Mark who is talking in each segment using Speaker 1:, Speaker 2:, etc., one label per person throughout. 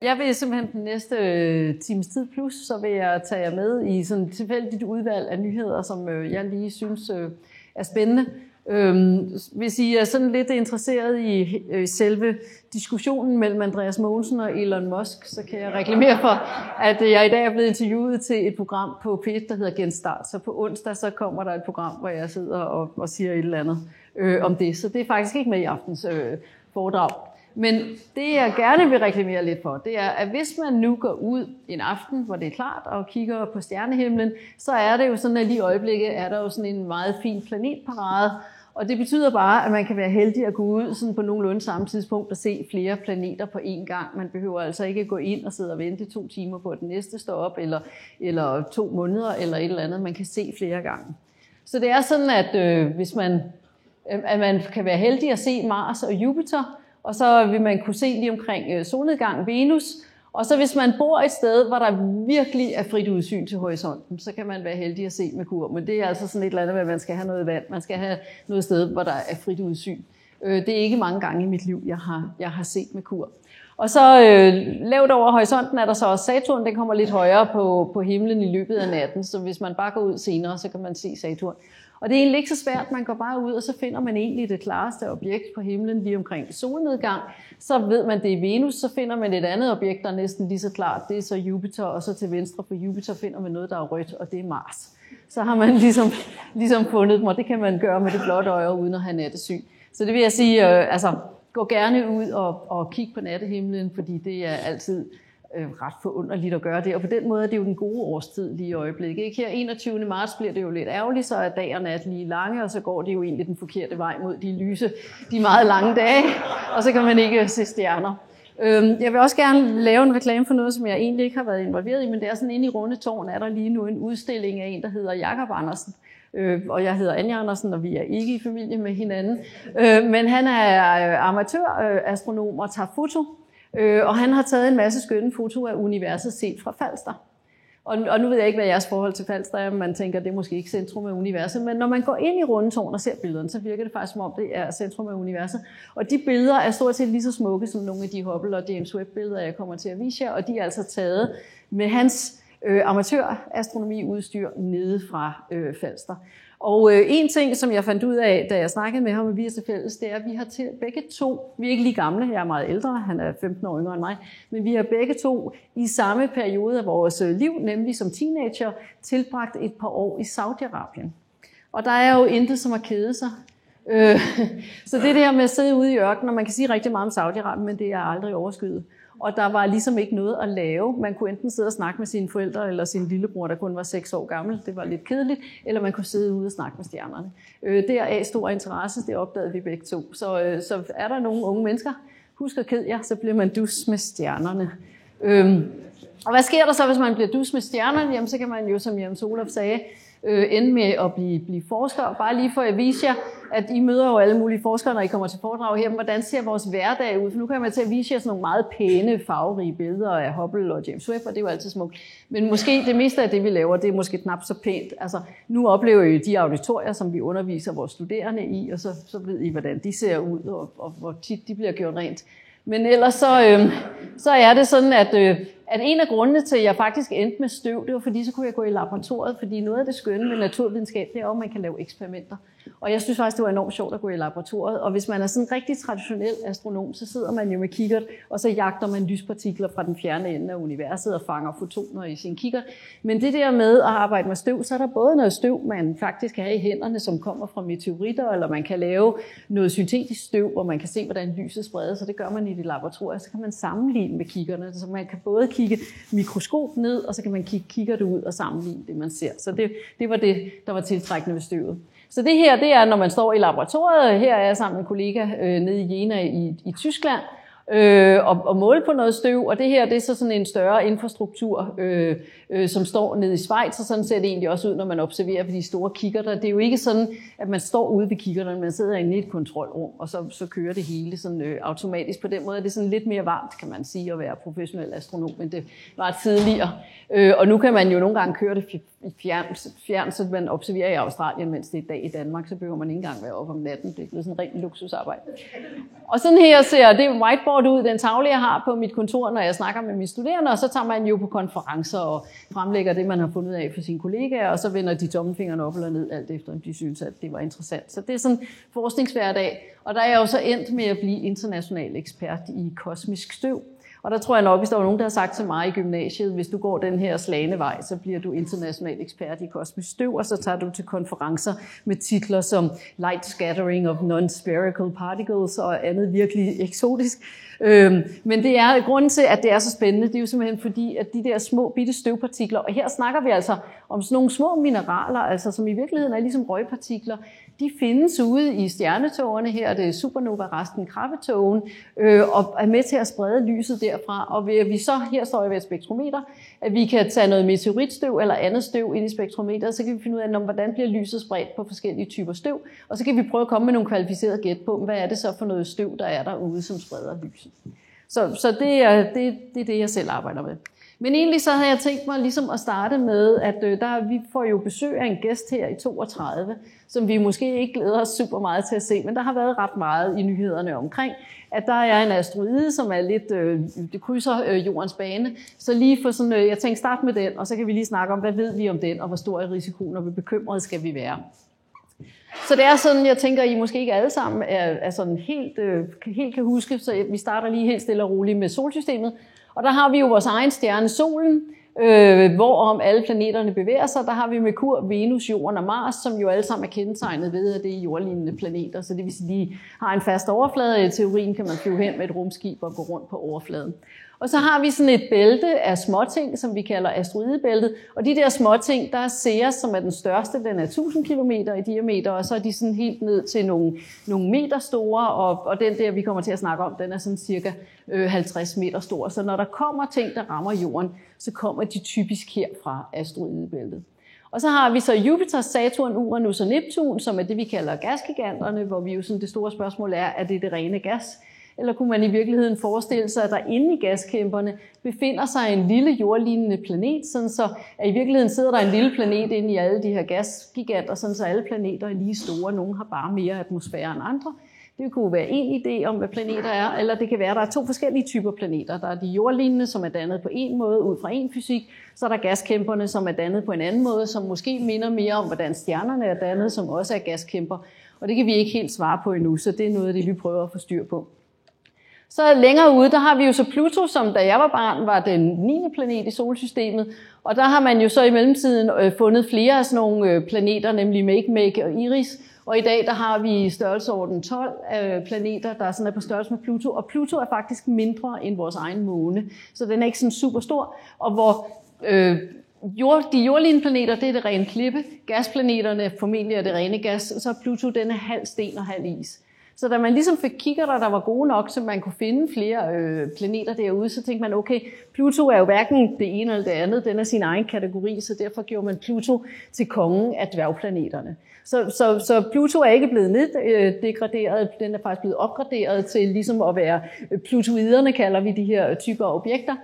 Speaker 1: Jeg vil simpelthen den næste times tid plus, så vil jeg tage jer med i sådan et tilfældigt udvalg af nyheder, som jeg lige synes er spændende. Hvis I er sådan lidt interesseret i selve diskussionen mellem Andreas Mogensen og Elon Musk, så kan jeg reklamere for, at jeg i dag er blevet interviewet til et program på P1, der hedder Genstart. Så på onsdag så kommer der et program, hvor jeg sidder og siger et eller andet om det. Så det er faktisk ikke med i aftens foredrag. Men det, jeg gerne vil reklamere lidt for, det er, at hvis man nu går ud en aften, hvor det er klart, og kigger på stjernehimlen, så er det jo sådan, at lige i øjeblikket er der jo sådan en meget fin planetparade. Og det betyder bare, at man kan være heldig at gå ud sådan på nogenlunde samme tidspunkt og se flere planeter på én gang. Man behøver altså ikke gå ind og sidde og vente 2 timer på, at den næste står op, eller 2 måneder, eller et eller andet. Man kan se flere gange. Så det er sådan, at hvis man kan være heldig at se Mars og Jupiter, og så vil man kunne se lige omkring solnedgang Venus. Og så hvis man bor et sted, hvor der virkelig er frit udsyn til horisonten, så kan man være heldig at se Merkur. Men det er altså sådan et eller andet, at man skal have noget vand. Man skal have noget sted, hvor der er frit udsyn. Det er ikke mange gange i mit liv, jeg har set Merkur. Og så lavt over horisonten er der så også Saturn. Den kommer lidt højere på himlen i løbet af natten. Så hvis man bare går ud senere, så kan man se Saturn. Og det er egentlig ikke så svært, man går bare ud, og så finder man egentlig det klareste objekt på himlen lige omkring solnedgang. Så ved man, det er Venus, så finder man et andet objekt, der er næsten lige så klart. Det er så Jupiter, og så til venstre for Jupiter finder man noget, der er rødt, og det er Mars. Så har man ligesom fundet dem, og det kan man gøre med det blotte øje, uden at have nattesyn. Så det vil jeg sige, gå gerne ud og kig på nattehimlen, fordi det er altid ret forunderligt at gøre det, og på den måde er det jo den gode årstid lige i øjeblikket. Ikke? Her 21. marts bliver det jo lidt ærgerligt, så er dag og nat lige lange, og så går det jo egentlig den forkerte vej mod de meget lange dage, og så kan man ikke se stjerner. Jeg vil også gerne lave en reklame for noget, som jeg egentlig ikke har været involveret i, men det er sådan inde i Rundetårn, er der lige nu en udstilling af en, der hedder Jakob Andersen. Og jeg hedder Anja Andersen, og vi er ikke i familie med hinanden. Men han er amatørastronom og tager foto. Og han har taget en masse skønne foto af universet set fra Falster. Og nu ved jeg ikke, hvad jeres forhold til Falster er, man tænker, det er måske ikke centrum af universet, men når man går ind i Rundetårn og ser billederne, så virker det faktisk som om, det er centrum af universet. Og de billeder er stort set lige så smukke som nogle af de Hubble og James Webb-billeder, jeg kommer til at vise jer, og de er altså taget med hans amatørastronomiudstyr nede fra Falster. Og en ting, som jeg fandt ud af, da jeg snakkede med ham, vi er til fælles, det er, at vi har til begge to, vi er ikke lige gamle, jeg er meget ældre, han er 15 år yngre end mig, men vi har begge to i samme periode af vores liv, nemlig som teenager, tilbragt et par år i Saudi-Arabien. Og der er jo intet som at kede sig. Så det der med at sidde ude i ørkenen, og man kan sige rigtig meget om Saudi-Arabien, men det er aldrig overskyet. Og der var ligesom ikke noget at lave. Man kunne enten sidde og snakke med sine forældre, eller sin lillebror, der kun var 6 år gammel. Det var lidt kedeligt. Eller man kunne sidde ude og snakke med stjernerne. Deraf stor interesse, det opdagede vi begge to. Så er der nogle unge mennesker, husk at kede jer, så bliver man dus med stjernerne. Og hvad sker der så, hvis man bliver dus med stjernerne? Jamen, så kan man jo, som Jens Olaf sagde, ende med at blive forsker. Bare lige for at vise jer, at I møder jo alle mulige forskere, når I kommer til foredrag her. Hvordan ser vores hverdag ud? For nu kan jeg til at vise jer sådan nogle meget pæne, farverige billeder af Hubble og James Webb, og det er jo altid smukt. Men måske det meste af det, vi laver, det er måske knap så pænt. Altså, nu oplever I de auditorier, som vi underviser vores studerende i, og så ved I, hvordan de ser ud, og hvor tit de bliver gjort rent. Men ellers så er det sådan, at en af grundene til, at jeg faktisk endte med støv, det var fordi, så kunne jeg gå i laboratoriet, fordi noget af det skønne med naturvidenskab, det er jo, at man kan lave eksperimenter. Og jeg synes faktisk, det var enormt sjovt at gå i laboratoriet. Og hvis man er sådan en rigtig traditionel astronom, så sidder man jo med kikkert, og så jagter man lyspartikler fra den fjerne ende af universet og fanger fotoner i sin kikkert. Men det der med at arbejde med støv, så er der både noget støv, man faktisk kan have i hænderne, som kommer fra meteoritter, eller man kan lave noget syntetisk støv, hvor man kan se, hvordan lyset spreder sig. Det gør man i det laboratorium. Så kan man sammenligne med kikkerne. Så man kan både kigge mikroskop ned, og så kan man kigge kikkert ud og sammenligne det, man ser. Så det var det, der var tiltrækkende ved støvet. Så det her, det er, når man står i laboratoriet. Her er jeg sammen med en kollega nede i Jena i Tyskland og måle på noget støv. Og det her, det er så sådan en større infrastruktur, som står nede i Schweiz, og sådan ser det egentlig også ud, når man observerer på de store kikkerter. Det er jo ikke sådan, at man står ude ved kikkerterne, man sidder inde i et kontrolrum, og så kører det hele sådan automatisk. På den måde er det sådan lidt mere varmt, kan man sige, at være professionel astronom, men det var tidligere. Og nu kan man jo nogle gange køre det fjern, så man observerer i Australien, mens det er dag i Danmark, så behøver man ikke engang være oppe om natten. Det er blevet sådan en ren luksusarbejde. Og sådan her ser det whiteboard kort ud, den tavle, jeg har på mit kontor, når jeg snakker med mine studerende, og så tager man jo på konferencer og fremlægger det, man har fundet af for sine kollegaer, og så vender de tommelfingeren op eller ned, alt efter om de synes, at det var interessant. Så det er sådan forskningshverdag, og der er jeg jo så endt med at blive international ekspert i kosmisk støv. Og der tror jeg nok, hvis der var nogen, der har sagt til mig i gymnasiet, hvis du går den her slagende så bliver du international ekspert i kosmisk støv, og så tager du til konferencer med titler som Light Scattering of Non-Spherical Particles og andet virkelig eksotisk. Men det er grunden til, at det er så spændende, det er jo simpelthen fordi, at de der små bitte støvpartikler, og her snakker vi altså om sådan nogle små mineraler, altså som i virkeligheden er ligesom røgpartikler, de findes ude i stjernetågerne her, det er supernova-resten, krabbetågen, og er med til at sprede lyset derfra. Og ved at vi så, her står jeg ved et spektrometer, at vi kan tage noget meteoritstøv eller andet støv ind i spektrometeret, så kan vi finde ud af, hvordan bliver lyset spredt på forskellige typer støv, og så kan vi prøve at komme med nogle kvalificerede gæt på, hvad er det så for noget støv, der er derude, som spreder lyset. Så det er det, jeg selv arbejder med. Men egentlig så havde jeg tænkt mig ligesom at starte med, at vi får jo besøg af en gæst her i 32, som vi måske ikke glæder os super meget til at se, men der har været ret meget i nyhederne omkring, at der er en asteroide, som er lidt, det krydser jordens bane. Så lige for sådan, jeg tænkte starte med den, og så kan vi lige snakke om, hvad ved vi om den, og hvor stor er risikoen, og hvor bekymrede skal vi være. Så det er sådan, jeg tænker, I måske ikke alle sammen er sådan helt kan huske, så vi starter lige helt stille og roligt med solsystemet. Og der har vi jo vores egen stjerne, solen, hvorom alle planeterne bevæger sig. Der har vi Merkur, Venus, Jorden og Mars, som jo alle sammen er kendetegnet ved, at det er jordlignende planeter. Så det vil sige, at de har en fast overflade. I teorien kan man flyve hen med et rumskib og gå rundt på overfladen. Og så har vi sådan et bælte af småting, som vi kalder asteroidebæltet. Og de der småting, der er Ceres, som er den største, den er 1000 km i diameter, og så er de sådan helt ned til nogle meter store, og den der, vi kommer til at snakke om, den er sådan cirka 50 meter stor. Så når der kommer ting, der rammer jorden, så kommer de typisk her fra asteroidebæltet. Og så har vi så Jupiter, Saturn, Uranus og Neptun, som er det, vi kalder gasgiganterne, hvor vi jo sådan det store spørgsmål er det rene gas? Eller kunne man i virkeligheden forestille sig, at der inde i gaskæmperne befinder sig en lille jordlignende planet, sådan så at i virkeligheden sidder der en lille planet inde i alle de her gasgiganter, sådan så alle planeter er lige store. Nogle har bare mere atmosfære end andre. Det kunne være en idé om, hvad planeter er, eller det kan være, at der er to forskellige typer planeter. Der er de jordlignende, som er dannet på en måde ud fra en fysik, så er der gaskæmperne, som er dannet på en anden måde, som måske minder mere om, hvordan stjernerne er dannet, som også er gaskæmper. Og det kan vi ikke helt svare på endnu, så det er noget af det, vi prøver at få styr på. Så længere ude, der har vi jo så Pluto, som da jeg var barn, var den 9. planet i solsystemet. Og der har man jo så i mellemtiden fundet flere af sådan nogle planeter, nemlig Makemake og Iris. Og i dag, der har vi størrelseorden 12 planeter, der sådan er på størrelse med Pluto. Og Pluto er faktisk mindre end vores egen måne, så den er ikke sådan super stor. Og hvor de jordlignende planeter, det er det rene klippe. Gasplaneterne formentlig er det rene gas. Så er Pluto, den er halv sten og halv is. Så da man ligesom fik kikkerter, der var gode nok, så man kunne finde flere planeter derude, så tænkte man, okay, Pluto er jo hverken det ene eller det andet, den er sin egen kategori, så derfor gjorde man Pluto til kongen af dværgplaneterne. Så Pluto er ikke blevet neddegraderet, den er faktisk blevet opgraderet til ligesom at være plutoiderne, kalder vi de her typer af objekter.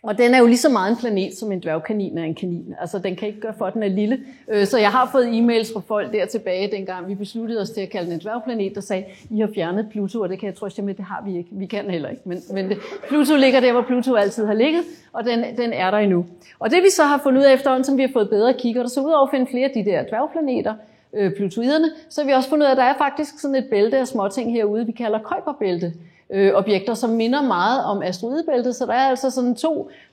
Speaker 1: Og den er jo lige så meget en planet, som en dværgkanin er en kanin. Altså, den kan ikke gøre for, at den er lille. Så jeg har fået e-mails fra folk der tilbage, dengang vi besluttede os til at kalde den en dværgplanet, der sagde, I har fjernet Pluto, og det kan jeg trøste jer med, det har vi ikke. Vi kan heller ikke. Men Pluto ligger der, hvor Pluto altid har ligget, og den er der endnu. Og det vi så har fundet ud af efterhånden, som vi har fået bedre kigger, så udover at finde flere af de der dværgplaneter, plutoiderne, så har vi også fundet ud af, at der er faktisk sådan et bælte af småting herude, vi kalder Kuiperbælte. Objekter, som minder meget om asteroidebæltet, så der er altså sådan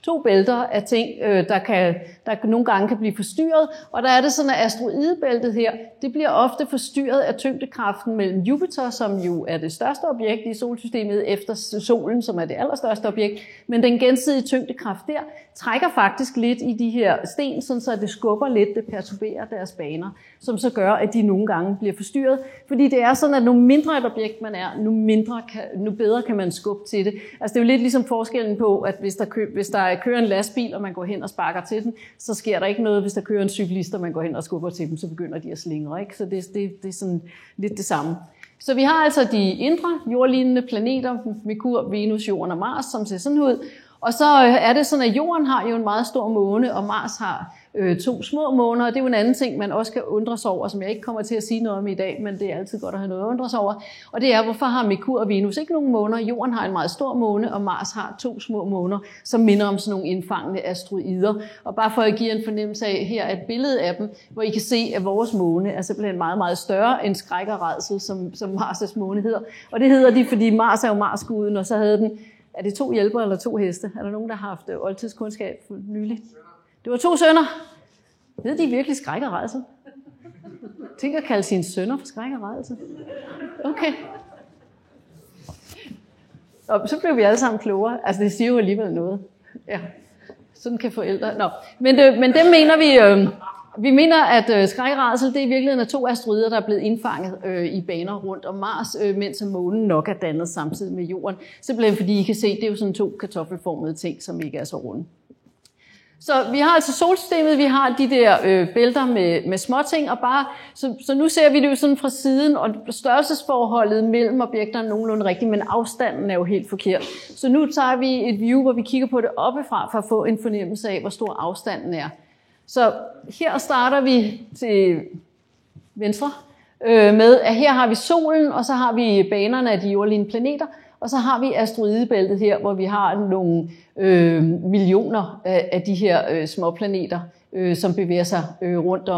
Speaker 1: to bælter af ting, der nogle gange kan blive forstyrret, og der er det sådan, at asteroidebæltet her, det bliver ofte forstyrret af tyngdekraften mellem Jupiter, som jo er det største objekt i solsystemet efter solen, som er det allerstørste objekt, men den gensidige tyngdekraft der trækker faktisk lidt i de her sten, sådan så det skubber lidt, det perturberer deres baner, som så gør, at de nogle gange bliver forstyrret, fordi det er sådan, at nu mindre et objekt man er, nu bedre kan man skubbe til det. Altså det er jo lidt ligesom forskellen på, at hvis der kører en lastbil, og man går hen og sparker til den, så sker der ikke noget, hvis der kører en cyklist, og man går hen og skubber til dem, så begynder de at slingre, ikke? Så det er sådan lidt det samme. Så vi har altså de indre jordlignende planeter, Merkur, Venus, Jorden og Mars, som ser sådan ud. Og så er det sådan, at Jorden har jo en meget stor måne, og Mars har 2 små måner, og det er jo en anden ting, man også kan undre sig over, som jeg ikke kommer til at sige noget om i dag, men det er altid godt at have noget at undre sig over. Og det er, hvorfor har Merkur og Venus ikke nogen måner? Jorden har en meget stor måne, og Mars har 2 små måner, som minder om sådan nogle indfangende asteroider. Og bare for at give en fornemmelse af, her er et billede af dem, hvor I kan se, at vores måne er simpelthen meget, meget større end Skræk og Rædsel, som Mars' måne hedder. Og det hedder de, fordi Mars er jo Marsguden, og så havde den, er det 2 hjælpere eller 2 heste? Er der nogen, der har haft oldtidskundskab for nylig? Det var 2 sønner. Ved de virkelig Skræk og Rædsel? Tænk at kalde sine sønner for Skræk og Rædsel. Okay. Og så blev vi alle sammen klogere. Altså det siger jo alligevel noget. Ja. Sådan kan forældre. Nå. Men det mener vi... Vi mener, at Skræk og Rædsel, det er i virkeligheden er 2 asteroider, der er blevet indfanget i baner rundt om Mars, mens månen nok er dannet samtidig med Jorden. Simpelthen fordi I kan se, det er jo sådan 2 kartoffelformede ting, som ikke er så runde. Så vi har altså solsystemet, vi har de der bælter med småting, og bare, så nu ser vi det jo sådan fra siden, og størrelsesforholdet mellem objekterne er nogenlunde rigtigt, men afstanden er jo helt forkert. Så nu tager vi et view, hvor vi kigger på det oppefra, for at få en fornemmelse af, hvor stor afstanden er. Så her starter vi til venstre med, at her har vi solen, og så har vi banerne af de jordlignende planeter, og så har vi asteroidebæltet her, hvor vi har nogle millioner af de her småplaneter, som bevæger sig rundt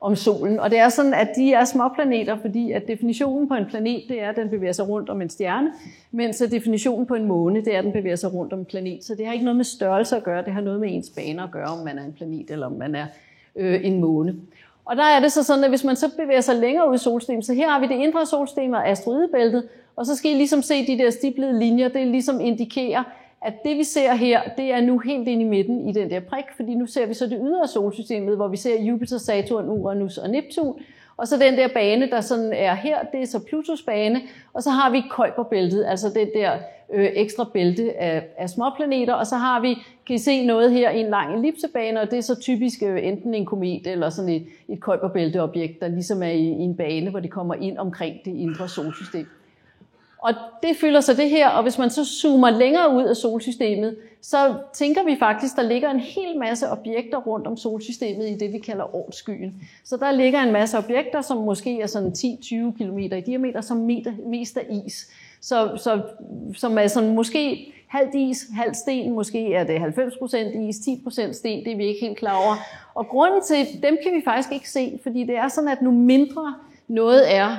Speaker 1: om solen. Og det er sådan, at de er småplaneter, fordi at definitionen på en planet, det er, at den bevæger sig rundt om en stjerne, mens definitionen på en måne, det er, at den bevæger sig rundt om en planet. Så det har ikke noget med størrelse at gøre, det har noget med ens bane at gøre, om man er en planet eller om man er en måne. Og der er det så sådan, at hvis man så bevæger sig længere ud i solsystemet, så her har vi det indre solsystem og asteroidebæltet, og så skal I ligesom se de der stiplede linjer, det ligesom indikerer, at det vi ser her, det er nu helt ind i midten i den der prik, fordi nu ser vi så det ydre solsystemet, hvor vi ser Jupiter, Saturn, Uranus og Neptun, og så den der bane, der sådan er her, det er så Plutos bane, og så har vi Kuiperbæltet, altså det der ekstra bælte af småplaneter, og så har vi, kan I se noget her i en lang ellipsebane, og det er så typisk enten en komet eller sådan et Kuiperbælteobjekt, der ligesom er i en bane, hvor det kommer ind omkring det indre solsystem. Og det fylder så det her, og hvis man så zoomer længere ud af solsystemet, så tænker vi faktisk, der ligger en hel masse objekter rundt om solsystemet i det, vi kalder Oortskyen. Så der ligger en masse objekter, som måske er sådan 10-20 km i diameter, som mest er is. Som er sådan måske halvt is, halvt sten, måske er det 90% is, 10% sten, det er vi ikke helt klar over. Og grunden til, dem kan vi faktisk ikke se, fordi det er sådan, at nu mindre noget er,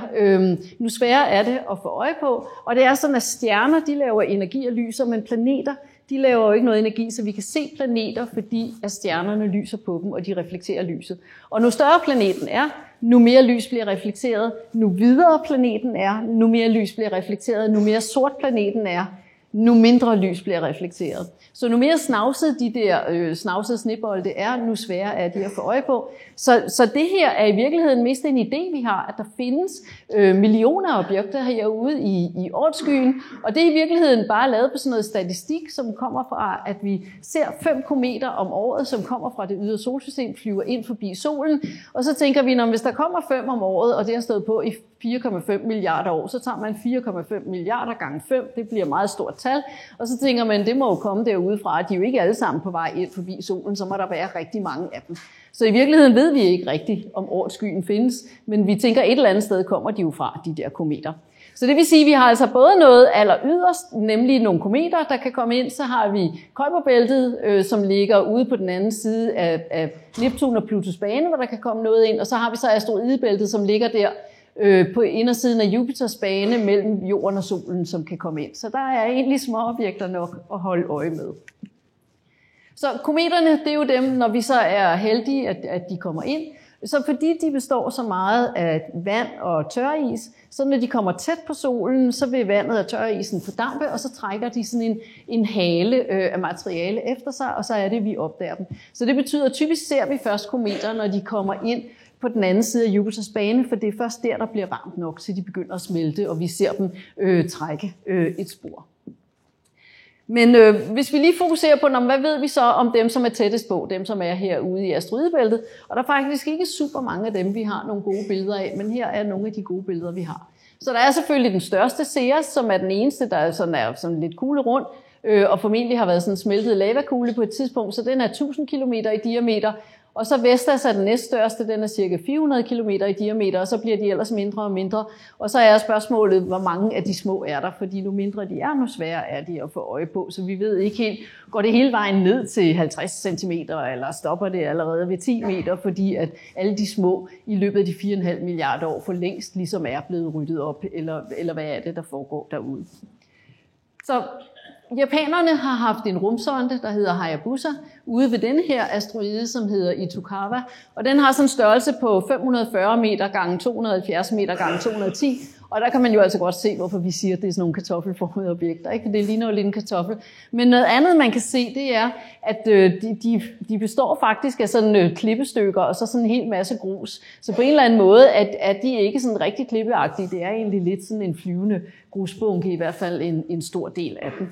Speaker 1: nu sværere er det at få øje på, og det er sådan, at stjerner, de laver energi og lyser, men planeter, de laver jo ikke noget energi, så vi kan se planeter, fordi at stjernerne lyser på dem, og de reflekterer lyset. Og nu større planeten er, nu mere lys bliver reflekteret, nu videre planeten er, nu mere lys bliver reflekteret, nu mere sort planeten er, nu mindre lys bliver reflekteret. Så nu mere snavset de der snavsede snebolde er, nu sværere er de at få øje på. Så det her er i virkeligheden mest en idé, vi har, at der findes millioner af objekter herude i Oortskyen, og det er i virkeligheden bare lavet på sådan noget statistik, som kommer fra, at vi ser 5 kometer om året, som kommer fra det ydre solsystem, flyver ind forbi solen, og så tænker vi, når hvis der kommer 5 om året, og det har stået på i 4,5 milliarder år, så tager man 4,5 milliarder gange 5, det bliver et meget stort tal, og så tænker man, det må jo komme derudefra, at de er jo ikke alle sammen på vej ind forbi solen, så må der være rigtig mange af dem. Så i virkeligheden ved vi ikke rigtigt, om Oortskyen findes, men vi tænker, et eller andet sted kommer de jo fra, de der kometer. Så det vil sige, at vi har altså både noget aller yderst, nemlig nogle kometer, der kan komme ind, så har vi Kuiperbæltet, som ligger ude på den anden side af Neptun og Plutos bane, hvor der kan komme noget ind, og så har vi så asteroidebæltet, som ligger der på indersiden af Jupiters bane mellem jorden og solen, som kan komme ind. Så der er egentlig små objekter nok at holde øje med. Så kometerne, det er jo dem, når vi så er heldige, at de kommer ind. Så fordi de består så meget af vand og tøris, så når de kommer tæt på solen, så vil vandet og tørisen fordampe, og så trækker de sådan en hale af materiale efter sig, og så er det, vi opdager dem. Så det betyder, at typisk ser vi først kometer, når de kommer ind på den anden side af Jupiters bane, for det er først der bliver varmt nok, så de begynder at smelte, og vi ser dem trække et spor. Men hvis vi lige fokuserer på, hvad ved vi så om dem, som er tættest på, dem som er herude i asteroidebæltet, og der er faktisk ikke super mange af dem, vi har nogle gode billeder af, men her er nogle af de gode billeder, vi har. Så der er selvfølgelig den største, Ceres, som er den eneste, der er sådan lidt kugle rundt, og formentlig har været sådan en smeltet lavakugle på et tidspunkt, så den er 1000 km i diameter, Og så Vestas er den næststørste, den er cirka 400 km i diameter, og så bliver de ellers mindre og mindre. Og så er spørgsmålet, hvor mange af de små er der, fordi nu mindre de er, nu sværere er de at få øje på. Så vi ved ikke helt, går det hele vejen ned til 50 cm, eller stopper det allerede ved 10 meter, fordi at alle de små i løbet af de 4,5 milliarder år for længst ligesom er blevet ryddet op, eller hvad er det, der foregår derude. Så japanerne har haft en rumsonde, der hedder Hayabusa, ude ved denne her asteroide, som hedder Itokawa. Og den har sådan en størrelse på 540 meter gange 270 meter gange 210. Og der kan man jo altså godt se, hvorfor vi siger, at det er sådan nogle kartoffelformede objekter. Ikke? Det ligner jo lidt en kartoffel. Men noget andet, man kan se, det er, at de består faktisk af sådan klippestykker og så sådan en hel masse grus. Så på en eller anden måde er de ikke sådan rigtig klippeagtige. Det er egentlig lidt sådan en flyvende grusbunke, i hvert fald en stor del af dem.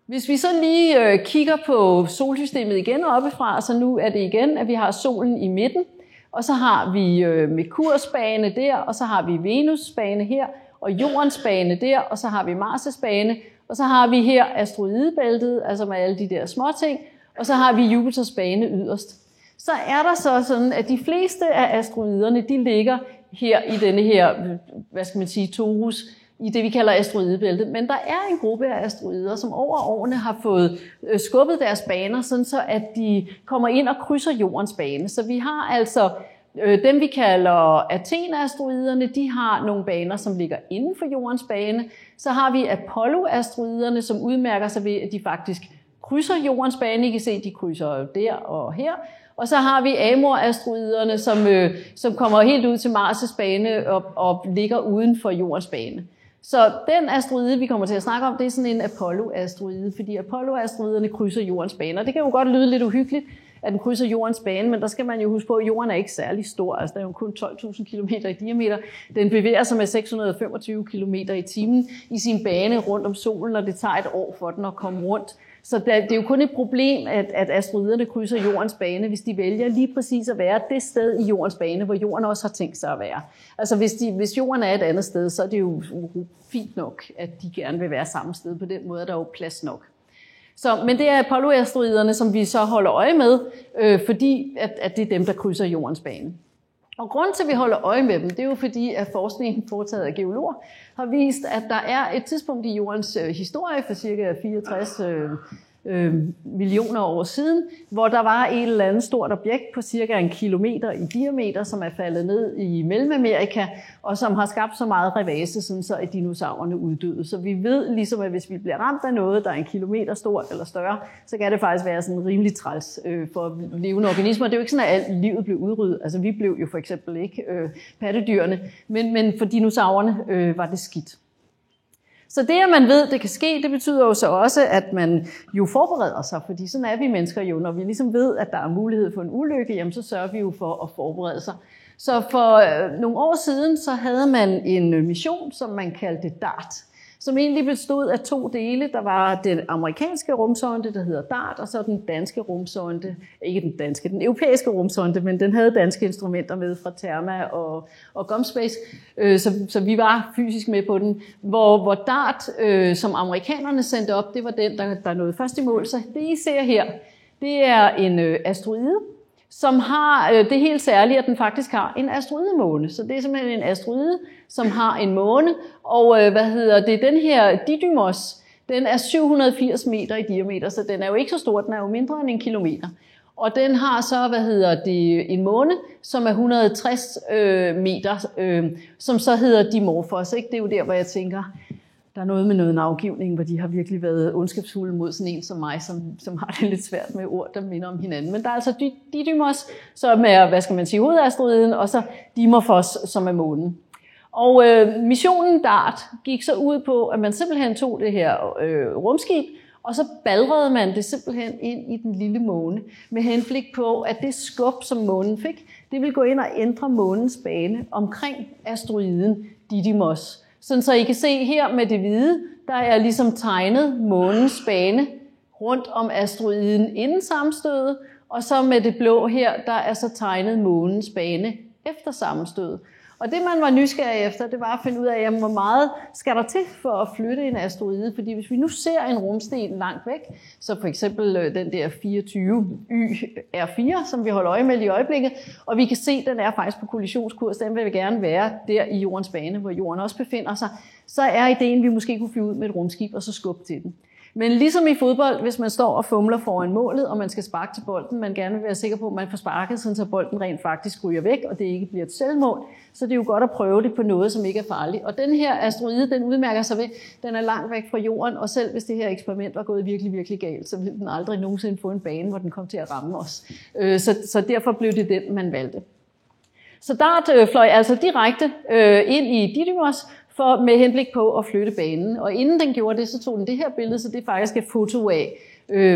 Speaker 1: Hvis vi så lige kigger på solsystemet igen oppefra, så nu er det igen, at vi har solen i midten, og så har vi Merkurs bane der, og så har vi Venus bane her, og Jordens bane der, og så har vi Mars' bane, og så har vi her asteroidebæltet, altså med alle de der små ting, og så har vi Jupiters bane yderst. Så er der så sådan, at de fleste af asteroiderne, de ligger her i denne her, hvad skal man sige, torus, i det, vi kalder asteroidebæltet. Men der er en gruppe af asteroider, som over årene har fået skubbet deres baner, sådan så at de kommer ind og krydser jordens bane. Så vi har altså dem, vi kalder Athena-asteroiderne, de har nogle baner, som ligger inden for jordens bane. Så har vi Apollo-asteroiderne, som udmærker sig ved, at de faktisk krydser jordens bane. I kan se, at de krydser der og her. Og så har vi Amor-asteroiderne, som kommer helt ud til Mars' bane og ligger uden for jordens bane. Så den asteroide, vi kommer til at snakke om, det er sådan en Apollo-asteroide, fordi Apollo-asteroiderne krydser jordens bane. Og det kan jo godt lyde lidt uhyggeligt, at den krydser jordens bane, men der skal man jo huske på, at jorden er ikke særlig stor. Altså, der er jo kun 12.000 km i diameter. Den bevæger sig med 625 km i timen i sin bane rundt om solen, og det tager et år for den at komme rundt. Så det er jo kun et problem, at asteroiderne krydser jordens bane, hvis de vælger lige præcis at være det sted i jordens bane, hvor jorden også har tænkt sig at være. Altså hvis jorden er et andet sted, så er det jo fint nok, at de gerne vil være samme sted. På den måde er der jo plads nok. Men det er Apollo-asteroiderne, som vi så holder øje med, fordi at det er dem, der krydser jordens bane. Og grunden til, at vi holder øje med dem, det er jo fordi, at forskningen foretaget af geologer har vist, at der er et tidspunkt i jordens historie for cirka 64 millioner år siden, hvor der var et eller andet stort objekt på cirka 1 kilometer i diameter, som er faldet ned i Mellemamerika, og som har skabt så meget revase, sådan så at dinosaurerne uddøde. Så vi ved ligesom, at hvis vi bliver ramt af noget, der er 1 kilometer stort eller større, så kan det faktisk være sådan rimelig træls for levende organismer. Det er jo ikke sådan, at alt livet blev udryddet. Altså vi blev jo for eksempel ikke pattedyrene, men for dinosaurerne var det skidt. Så det, at man ved, det kan ske, det betyder jo så også, at man jo forbereder sig, fordi sådan er vi mennesker jo. Når vi ligesom ved, at der er mulighed for en ulykke, jamen så sørger vi jo for at forberede sig. Så for nogle år siden, så havde man en mission, som man kaldte DART, som egentlig bestod af 2 dele. Der var den amerikanske rumsonde, der hedder DART, og så den danske rumsonde, ikke den danske, den europæiske rumsonde, men den havde danske instrumenter med fra Therma og GomSpace, så vi var fysisk med på den. Hvor DART, som amerikanerne sendte op, det var den, der nåede først i mål. Så det, I ser her, det er en asteroide, som har det helt særlige, at den faktisk har en asteroidemåne. Så det er simpelthen en asteroide, som har en måne, og den her Didymos, den er 780 meter i diameter, så den er jo ikke så stor, den er jo mindre end 1 kilometer. Og den har så, en måne, som er 160 meter, som så hedder Dimorphos, ikke? Det er jo der, hvor jeg tænker, der er noget med noget navngivning, hvor de har virkelig været ondskabsfulde mod sådan en som mig, som har det lidt svært med ord, der minder om hinanden. Men der er altså Didymos, som er, hovedasteroiden, og så Dimorphos, som er månen. Og missionen DART gik så ud på, at man simpelthen tog det her rumskib, og så balrede man det simpelthen ind i den lille måne, med henblik på, at det skub, som månen fik, det ville gå ind og ændre månens bane omkring asteroiden Didymos. Sådan så I kan se her med det hvide, der er ligesom tegnet månens bane rundt om asteroiden inden sammenstødet, og så med det blå her, der er så tegnet månens bane efter sammenstødet. Og det, man var nysgerrig efter, det var at finde ud af, jamen, hvor meget skal der til for at flytte en asteroide? Fordi hvis vi nu ser en rumsten langt væk, så for eksempel den der 24YR4, som vi holder øje med i øjeblikket, og vi kan se, at den er faktisk på kollisionskurs, den vil gerne være der i jordens bane, hvor jorden også befinder sig, så er ideen, at vi måske kunne flyve ud med et rumskib og så skubbe til den. Men ligesom i fodbold, hvis man står og fumler foran målet, og man skal sparke til bolden, man gerne vil være sikker på, at man får sparket, så bolden rent faktisk ryger væk, og det ikke bliver et selvmål, så det er jo godt at prøve det på noget, som ikke er farligt. Og den her asteroide, den udmærker sig ved, den er langt væk fra jorden, og selv hvis det her eksperiment var gået virkelig, virkelig galt, så ville den aldrig nogensinde få en bane, hvor den kom til at ramme os. Så derfor blev det den, man valgte. Så DART fløj altså direkte ind i Didymos, med henblik på at flytte banen. Og inden den gjorde det, så tog den det her billede, så det er faktisk et foto af,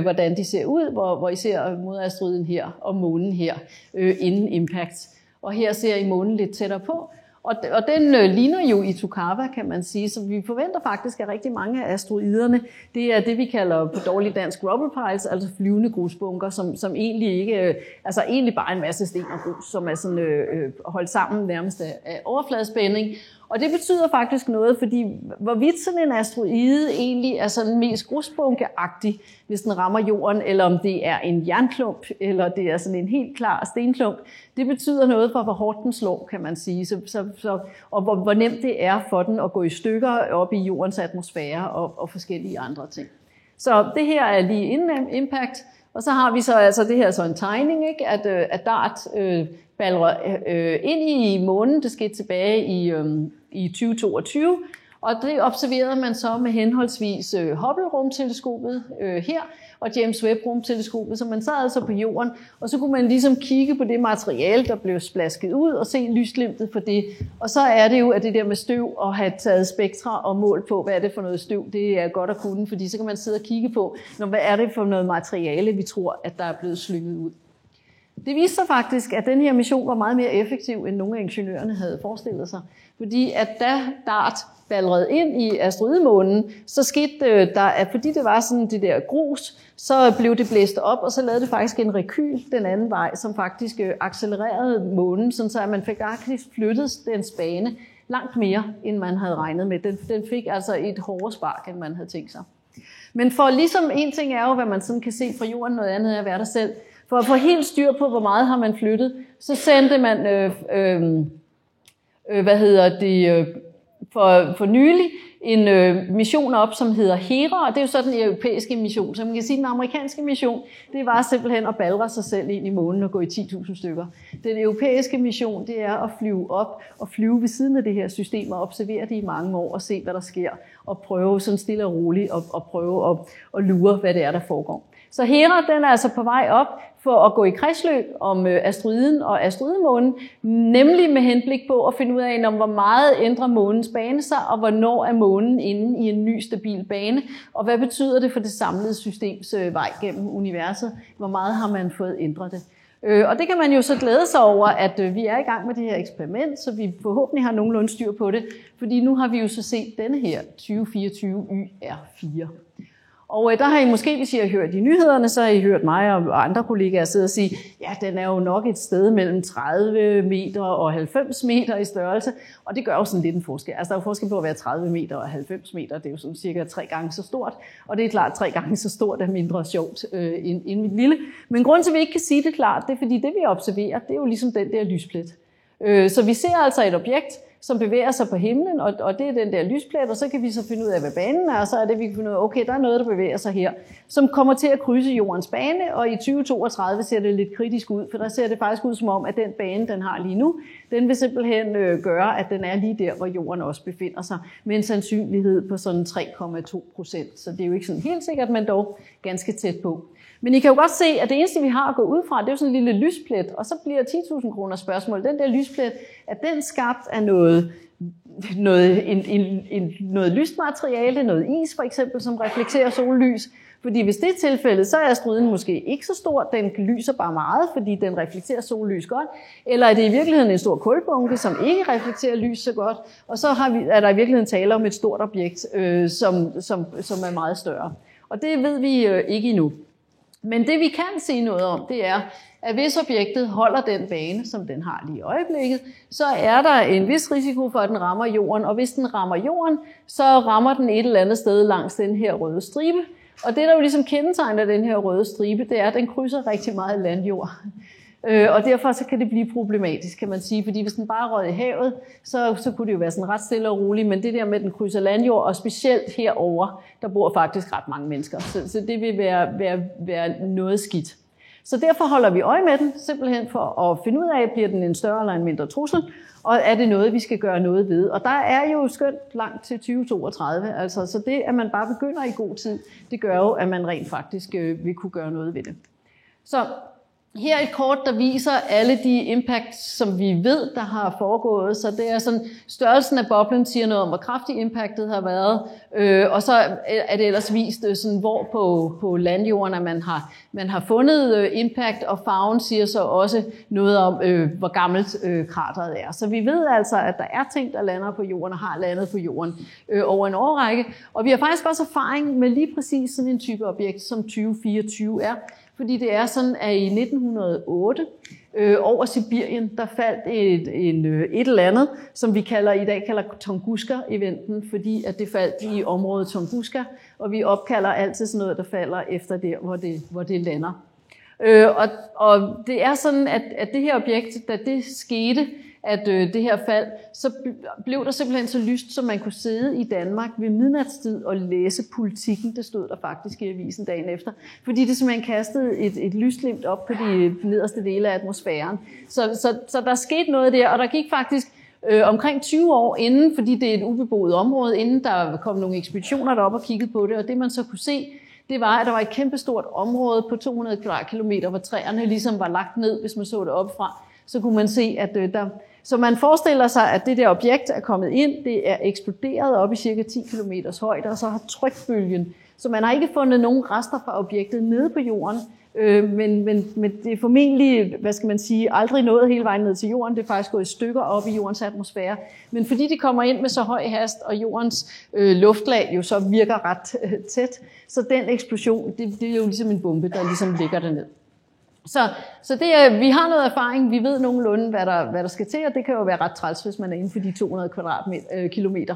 Speaker 1: hvordan de ser ud, hvor I ser modasteroiden her og månen her inden impact. Og her ser I månen lidt tættere på. Og den ligner jo Itokawa, kan man sige, så vi forventer faktisk, at rigtig mange af asteroiderne, det er det, vi kalder på dårlig dansk rubble piles, altså flyvende grusbunker, som egentlig ikke, altså egentlig bare en masse sten og grus, som er sådan holdt sammen nærmest af overfladespænding. Og det betyder faktisk noget, fordi hvorvidt sådan en asteroide egentlig er sådan mest grusbunkeagtig, hvis den rammer jorden, eller om det er en jernklump, eller det er sådan en helt klar stenklump, det betyder noget for, hvor hårdt den slår, kan man sige, og hvor nemt det er for den at gå i stykker op i jordens atmosfære og forskellige andre ting. Så det her er lige inden impact, og så har vi så altså det her så en tegning, ikke? At DART balrer ind i månen, det skete tilbage i 2022, og det observerede man så med henholdsvis Hubble-rumteleskopet her og James Webb-rumteleskopet, så man sad altså på jorden, og så kunne man ligesom kigge på det materiale, der blev splasket ud, og se lysglimtet for det. Og så er det jo, at det der med støv og have taget spektra og mål på, hvad er det for noget støv, det er godt at kunne, fordi så kan man sidde og kigge på, hvad er det for noget materiale, vi tror, at der er blevet slynget ud. Det viste sig faktisk, at den her mission var meget mere effektiv, end nogle af ingeniørerne havde forestillet sig. Fordi at da DART balrede ind i asteroidemånen, så skete der, at fordi det var sådan det der grus, så blev det blæst op, og så lavede det faktisk en rekyl den anden vej, som faktisk accelererede månen, så man fik faktisk flyttet dens bane langt mere, end man havde regnet med. Den fik altså et hårdere spark, end man havde tænkt sig. Men for ligesom en ting er jo, hvad man sådan kan se fra jorden, noget andet er at være der selv. For at få helt styr på, hvor meget har man flyttet, så sendte man for nylig en mission op, som hedder HERA, og det er jo så den europæiske mission. Så man kan sige, at den amerikanske mission, det var simpelthen at balre sig selv ind i månen og gå i 10.000 stykker. Den europæiske mission, det er at flyve op og flyve ved siden af det her system og observere det i mange år og se, hvad der sker, og prøve sådan stille og roligt og prøve at lure, hvad det er, der foregår. Så HERA, den er altså på vej op for at gå i kredsløb om asteroiden og asteroidemånen, nemlig med henblik på at finde ud af, hvor meget ændrer månens bane sig, og hvornår er månen inde i en ny stabil bane, og hvad betyder det for det samlede systems vej gennem universet, hvor meget har man fået ændret det. Og det kan man jo så glæde sig over, at vi er i gang med det her eksperiment, så vi forhåbentlig har nogenlunde styr på det, fordi nu har vi jo så set denne her 2024YR4. Og der har I måske, hvis I har hørt i nyhederne, så har I hørt mig og andre kollegaer sidde og sige, ja, den er jo nok et sted mellem 30 meter og 90 meter i størrelse, og det gør jo sådan lidt en forskel. Altså der er jo forskel på at være 30 meter og 90 meter, det er jo sådan cirka 3 gange så stort, og det er klart 3 gange så stort er mindre sjovt end mit lille. Men grunden til, at vi ikke kan sige det klart, det er fordi det vi observerer, det er jo ligesom den der lysplet. Så vi ser altså et objekt, som bevæger sig på himlen, og det er den der lysplet, og så kan vi så finde ud af, hvad banen er, og så er det, vi kan finde ud af, okay, der er noget, der bevæger sig her, som kommer til at krydse jordens bane, og i 2032 ser det lidt kritisk ud, for der ser det faktisk ud som om, at den bane, den har lige nu, den vil simpelthen gøre, at den er lige der, hvor jorden også befinder sig, med en sandsynlighed på sådan 3,2%, så det er jo ikke sådan helt sikkert, men dog ganske tæt på. Men I kan jo godt se, at det eneste, vi har at gå ud fra, det er jo sådan en lille lysplet, og så bliver 10.000 kroner spørgsmål. Den der lysplet, er den skabt af noget lyst materiale, noget is for eksempel, som reflekterer sollys? Fordi hvis det er tilfældet, så er asteroiden måske ikke så stor, den lyser bare meget, fordi den reflekterer sollys godt. Eller er det i virkeligheden en stor kulbunke, som ikke reflekterer lys så godt, og så er der i virkeligheden tale om et stort objekt, som er meget større. Og det ved vi ikke endnu. Men det vi kan sige noget om, det er, at hvis objektet holder den bane, som den har lige i øjeblikket, så er der en vis risiko for, at den rammer jorden, og hvis den rammer jorden, så rammer den et eller andet sted langs den her røde stribe. Og det, der jo ligesom kendetegner den her røde stribe, det er, at den krydser rigtig meget landjord. Og derfor så kan det blive problematisk, kan man sige, fordi hvis den bare rød i havet, så kunne det jo være sådan ret stille og roligt, men det der med, at den krydser landjord, og specielt herover, der bor faktisk ret mange mennesker, så det vil være noget skidt. Så derfor holder vi øje med den, simpelthen for at finde ud af, bliver den en større eller en mindre trussel, og er det noget, vi skal gøre noget ved. Og der er jo skønt langt til 2032, altså, så det, at man bare begynder i god tid, det gør jo, at man rent faktisk vil kunne gøre noget ved det. Så her er et kort, der viser alle de impacts, som vi ved, der har foregået. Så det er sådan, størrelsen af boblen siger noget om, hvor kraftig impactet har været. Og så er det ellers vist, sådan, hvor på landjorden man har fundet impact, og farven siger så også noget om, hvor gammelt krateret er. Så vi ved altså, at der er ting, der lander på jorden og har landet på jorden over en årrække. Og vi har faktisk også erfaring med lige præcis sådan en type objekt, som 2024 er. Fordi det er sådan, at i 1908 over Sibirien, der faldt et eller andet, som vi i dag kalder Tunguska-eventen, fordi at det faldt i området Tunguska, og vi opkalder altid sådan noget, der falder efter der, hvor det lander. Og det er sådan, at det her objekt, da det skete, at det her fald, så blev der simpelthen så lyst, som man kunne sidde i Danmark ved midnatstid og læse Politikken. Det stod der faktisk i avisen dagen efter, fordi det simpelthen kastede et lysglimt op på de nederste dele af atmosfæren. Så der skete noget der, og der gik faktisk omkring 20 år inden, fordi det er et ubeboet område, inden der kom nogle ekspeditioner derop og kiggede på det, og det man så kunne se, det var, at der var et kæmpestort område på 200 kvadratkilometer, hvor træerne ligesom var lagt ned, hvis man så det opfra. Så kunne man se, at så man forestiller sig, at det der objekt er kommet ind, det er eksploderet op i cirka 10 km højde, og så har trykbølgen. Så man har ikke fundet nogen rester fra objektet nede på jorden, men det er formentlig, aldrig nået hele vejen ned til jorden. Det er faktisk gået i stykker op i jordens atmosfære. Men fordi de kommer ind med så høj hast, og jordens luftlag jo så virker ret tæt, så den eksplosion, det er jo ligesom en bombe, der ligesom ligger derned. Så det er, vi har noget erfaring, vi ved nogenlunde, hvad der skal til, og det kan jo være ret træls, hvis man er inden for de 200 kvadratkilometer,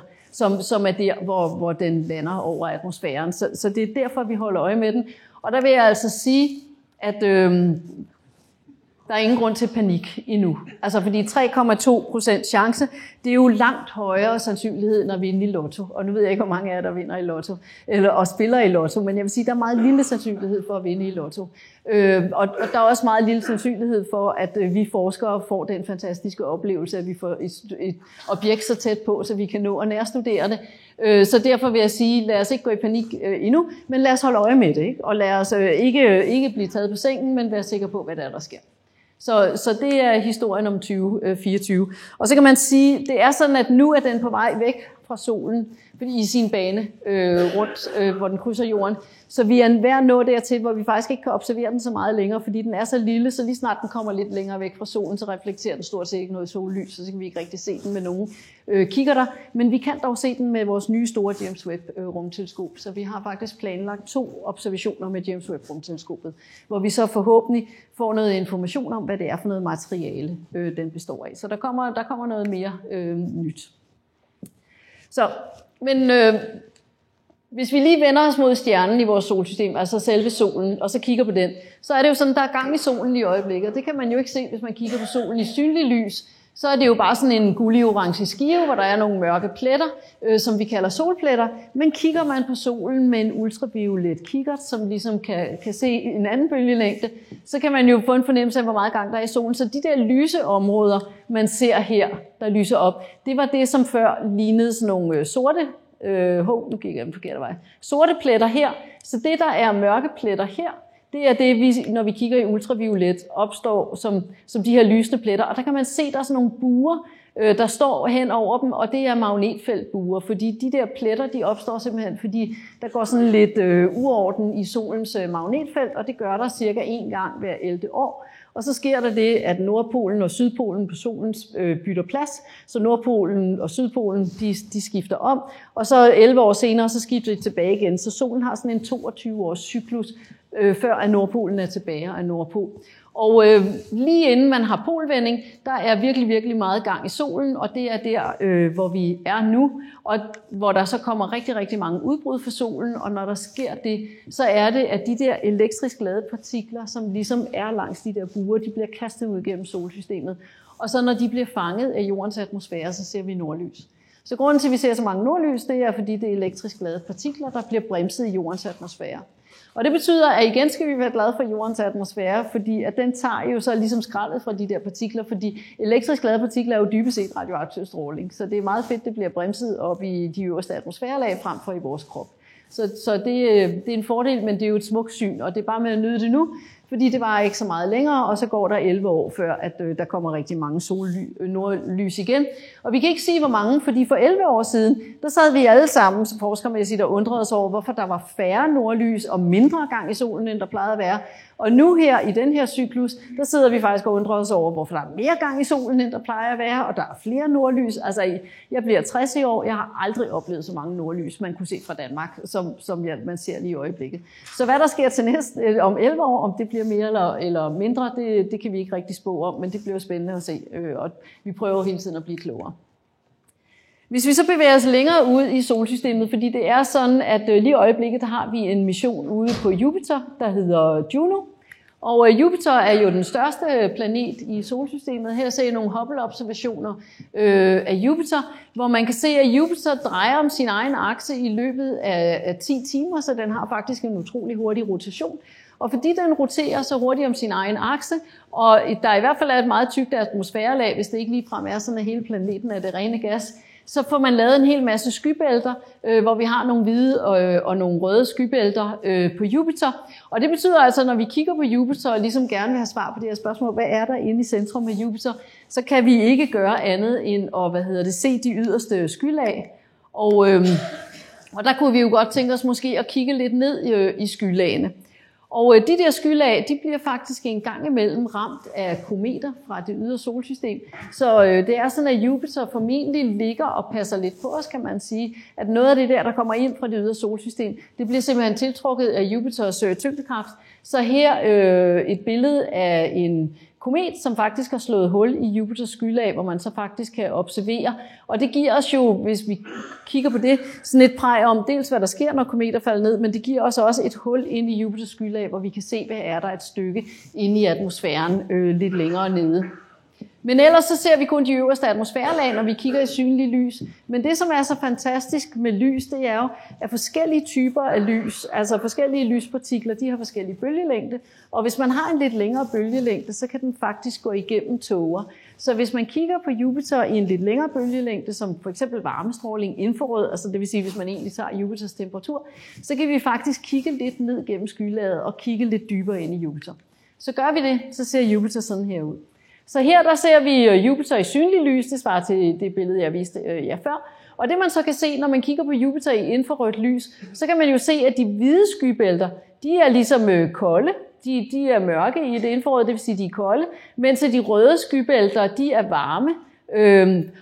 Speaker 1: som er der, hvor den lander over atmosfæren. Så det er derfor, vi holder øje med den. Og der vil jeg altså sige, at der er ingen grund til panik endnu. Altså fordi 3,2% chance, det er jo langt højere sandsynlighed end at vinde i lotto. Og nu ved jeg ikke, hvor mange af jer, der vinder i lotto, og spiller i lotto, men jeg vil sige, der er meget lille sandsynlighed for at vinde i lotto. Og der er også meget lille sandsynlighed for, at vi forskere får den fantastiske oplevelse, at vi får et objekt så tæt på, så vi kan nå at nærstudere det. Så derfor vil jeg sige, lad os ikke gå i panik endnu, men lad os holde øje med det, ikke? Og lad os ikke blive taget på sengen, men være sikre på, hvad der sker. Så det er historien om 2024. Og så kan man sige, det er sådan, at nu er den på vej væk fra solen, fordi i sin bane rundt, hvor den krydser jorden. Så vi er ved at nå dertil, hvor vi faktisk ikke kan observere den så meget længere, fordi den er så lille, så lige snart den kommer lidt længere væk fra solen, så reflekterer den stort set ikke noget sollys, så kan vi ikke rigtig se den med nogen kikkerter. Men vi kan dog se den med vores nye store James Webb rumteleskop, så vi har faktisk planlagt 2 observationer med James Webb rumteleskopet, hvor vi så forhåbentlig får noget information om, hvad det er for noget materiale, den består af. Så der kommer noget mere nyt. Så, men hvis vi lige vender os mod stjernen i vores solsystem, altså selve solen, og så kigger på den, så er det jo sådan, der er gang i solen i øjeblikket. Det kan man jo ikke se, hvis man kigger på solen i synlig lys. Så er det jo bare sådan en gullig-orange skive, hvor der er nogle mørke pletter, som vi kalder solpletter. Men kigger man på solen med en ultraviolet kikkert, som ligesom kan se en anden bølgelængde, så kan man jo få en fornemmelse af, hvor meget gang der er i solen. Så de der lyse områder, man ser her, der lyser op, det var det, som før lignede sådan nogle sorte, nu gik jeg den forkerte vej, sorte pletter her. Så det, der er mørke pletter her, det er det, vi, når vi kigger i ultraviolet, opstår som de her lysende pletter. Og der kan man se, der er sådan nogle buer, der står hen over dem, og det er magnetfeltbuer, fordi de der pletter, de opstår simpelthen, fordi der går sådan lidt uorden i solens magnetfelt, og det gør der cirka 1 gang hver 11. år. Og så sker der det, at Nordpolen og Sydpolen på solen bytter plads, så Nordpolen og Sydpolen, de skifter om, og så 11 år senere, så skifter de tilbage igen. Så solen har sådan en 22-års cyklus, før at Nordpolen er tilbage af Nordpol. Og lige inden man har polvending, der er virkelig, virkelig meget gang i solen, og det er der, hvor vi er nu, og hvor der så kommer rigtig, rigtig mange udbrud fra solen, og når der sker det, så er det, at de der elektrisk ladede partikler, som ligesom er langs de der buer, de bliver kastet ud gennem solsystemet, og så når de bliver fanget af jordens atmosfære, så ser vi nordlys. Så grunden til, at vi ser så mange nordlys, det er, fordi det er elektrisk ladede partikler, der bliver bremset i jordens atmosfære. Og det betyder, at igen skal vi være glade for jordens atmosfære, fordi at den tager jo så ligesom skraldet fra de der partikler, fordi elektrisk ladede partikler er jo dybest set radioaktiv stråling. Så det er meget fedt, det bliver bremset op i de øverste atmosfærelag frem for i vores krop. Så det er en fordel, men det er jo et smukt syn, og det er bare med at nyde det nu, fordi det var ikke så meget længere, og så går der 11 år, før at der kommer rigtig mange nordlys igen. Og vi kan ikke sige, hvor mange, fordi for 11 år siden, der sad vi alle sammen, som forskermæssigt, og undrede os over, hvorfor der var færre nordlys og mindre gang i solen, end der plejede at være. Og nu her, i den her cyklus, der sidder vi faktisk og undrer os over, hvorfor der er mere gang i solen, end der plejer at være, og der er flere nordlys. Altså, jeg bliver 60 i år, jeg har aldrig oplevet så mange nordlys, man kunne se fra Danmark, som man ser lige i øjeblikket. Så hvad der sker til næste om 11 år, om det bliver mere eller mindre, det kan vi ikke rigtig spå om, men det bliver spændende at se, og vi prøver hele tiden at blive klogere. Hvis vi så bevæger os længere ud i solsystemet, fordi det er sådan, at lige i øjeblikket der har vi en mission ude på Jupiter, der hedder Juno. Og Jupiter er jo den største planet i solsystemet. Her ser I nogle Hubble-observationer af Jupiter, hvor man kan se, at Jupiter drejer om sin egen akse i løbet af 10 timer, så den har faktisk en utrolig hurtig rotation. Og fordi den roterer så hurtigt om sin egen akse, og der i hvert fald er et meget tykt atmosfærelag, hvis det ikke ligefrem er sådan, at hele planeten er det rene gas, så får man lavet en hel masse skybælter, hvor vi har nogle hvide og nogle røde skybælter på Jupiter. Og det betyder altså, når vi kigger på Jupiter og ligesom gerne vil have svar på det her spørgsmål, hvad er der inde i centrum af Jupiter, så kan vi ikke gøre andet end at se de yderste skylag. Og der kunne vi jo godt tænke os måske at kigge lidt ned i skylagene. Og de der skylag, de bliver faktisk en gang imellem ramt af kometer fra det ydre solsystem. Så det er sådan, at Jupiter formentlig ligger og passer lidt på os, kan man sige. At noget af det der kommer ind fra det ydre solsystem, det bliver simpelthen tiltrukket af Jupiters tyngdekraft. Så her et billede af en komet, som faktisk har slået hul i Jupiters skylag, hvor man så faktisk kan observere. Og det giver os jo, hvis vi kigger på det, sådan et præg om dels, hvad der sker, når kometer falder ned, men det giver os også et hul ind i Jupiters skylag, hvor vi kan se, hvad er der et stykke inde i atmosfæren lidt længere nede. Men ellers så ser vi kun de øverste atmosfærelag, når vi kigger i synlig lys. Men det, som er så fantastisk med lys, det er jo, at forskellige typer af lys, altså forskellige lyspartikler, de har forskellige bølgelængde. Og hvis man har en lidt længere bølgelængde, så kan den faktisk gå igennem tåger. Så hvis man kigger på Jupiter i en lidt længere bølgelængde, som for eksempel varmestråling, infrarød, altså det vil sige, hvis man egentlig tager Jupiters temperatur, så kan vi faktisk kigge lidt ned gennem skylaget og kigge lidt dybere ind i Jupiter. Så gør vi det, så ser Jupiter sådan her ud. Så her der ser vi Jupiter i synlig lys, det svarer til det billede, jeg viste jer før. Og det man så kan se, når man kigger på Jupiter i infrarødt lys, så kan man jo se, at de hvide skybælter, de er ligesom kolde. De er mørke i det infrarøde, det vil sige, de er kolde, mens de røde skybælter, de er varme.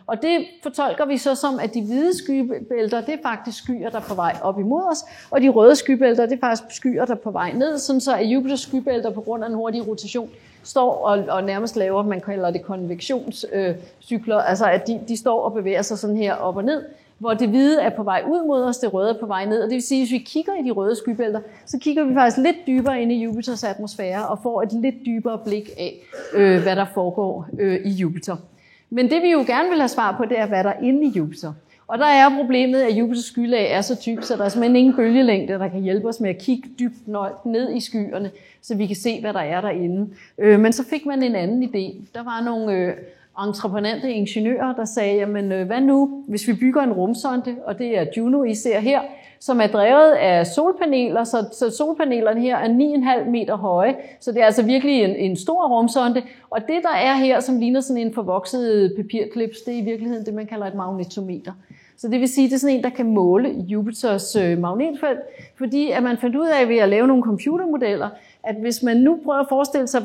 Speaker 1: Og det fortolker vi så som, at de hvide skybælter, det er faktisk skyer, der er på vej op imod os, og de røde skybælter, det er faktisk skyer, der er på vej ned, sådan så at Jupiters skybælter på grund af en hurtig rotation står og nærmest laver, man kalder det konvektionscykler, altså at de står og bevæger sig sådan her op og ned, hvor det hvide er på vej ud mod os, det røde er på vej ned. Og det vil sige, at hvis vi kigger i de røde skybælter, så kigger vi faktisk lidt dybere ind i Jupiters atmosfære og får et lidt dybere blik af, hvad der foregår i Jupiter. Men det vi jo gerne vil have svar på, det er, hvad der er inde i Jupiter. Og der er problemet, at Jupiters skylag er så tyk, så der er simpelthen ingen bølgelængde, der kan hjælpe os med at kigge dybt ned i skyerne, så vi kan se, hvad der er derinde. Men så fik man en anden idé. Der var nogle entreprenante ingeniører, der sagde, jamen hvad nu, hvis vi bygger en rumsonde, og det er Juno, I ser her, som er drevet af solpaneler, så solpanelerne her er 9,5 meter høje, så det er altså virkelig en stor rumsonde, og det der er her, som ligner sådan en forvokset papirklips, det er i virkeligheden det, man kalder et magnetometer. Så det vil sige, det er sådan en, der kan måle Jupiters magnetfelt, fordi at man fandt ud af ved at lave nogle computermodeller, at hvis man nu prøver at forestille sig,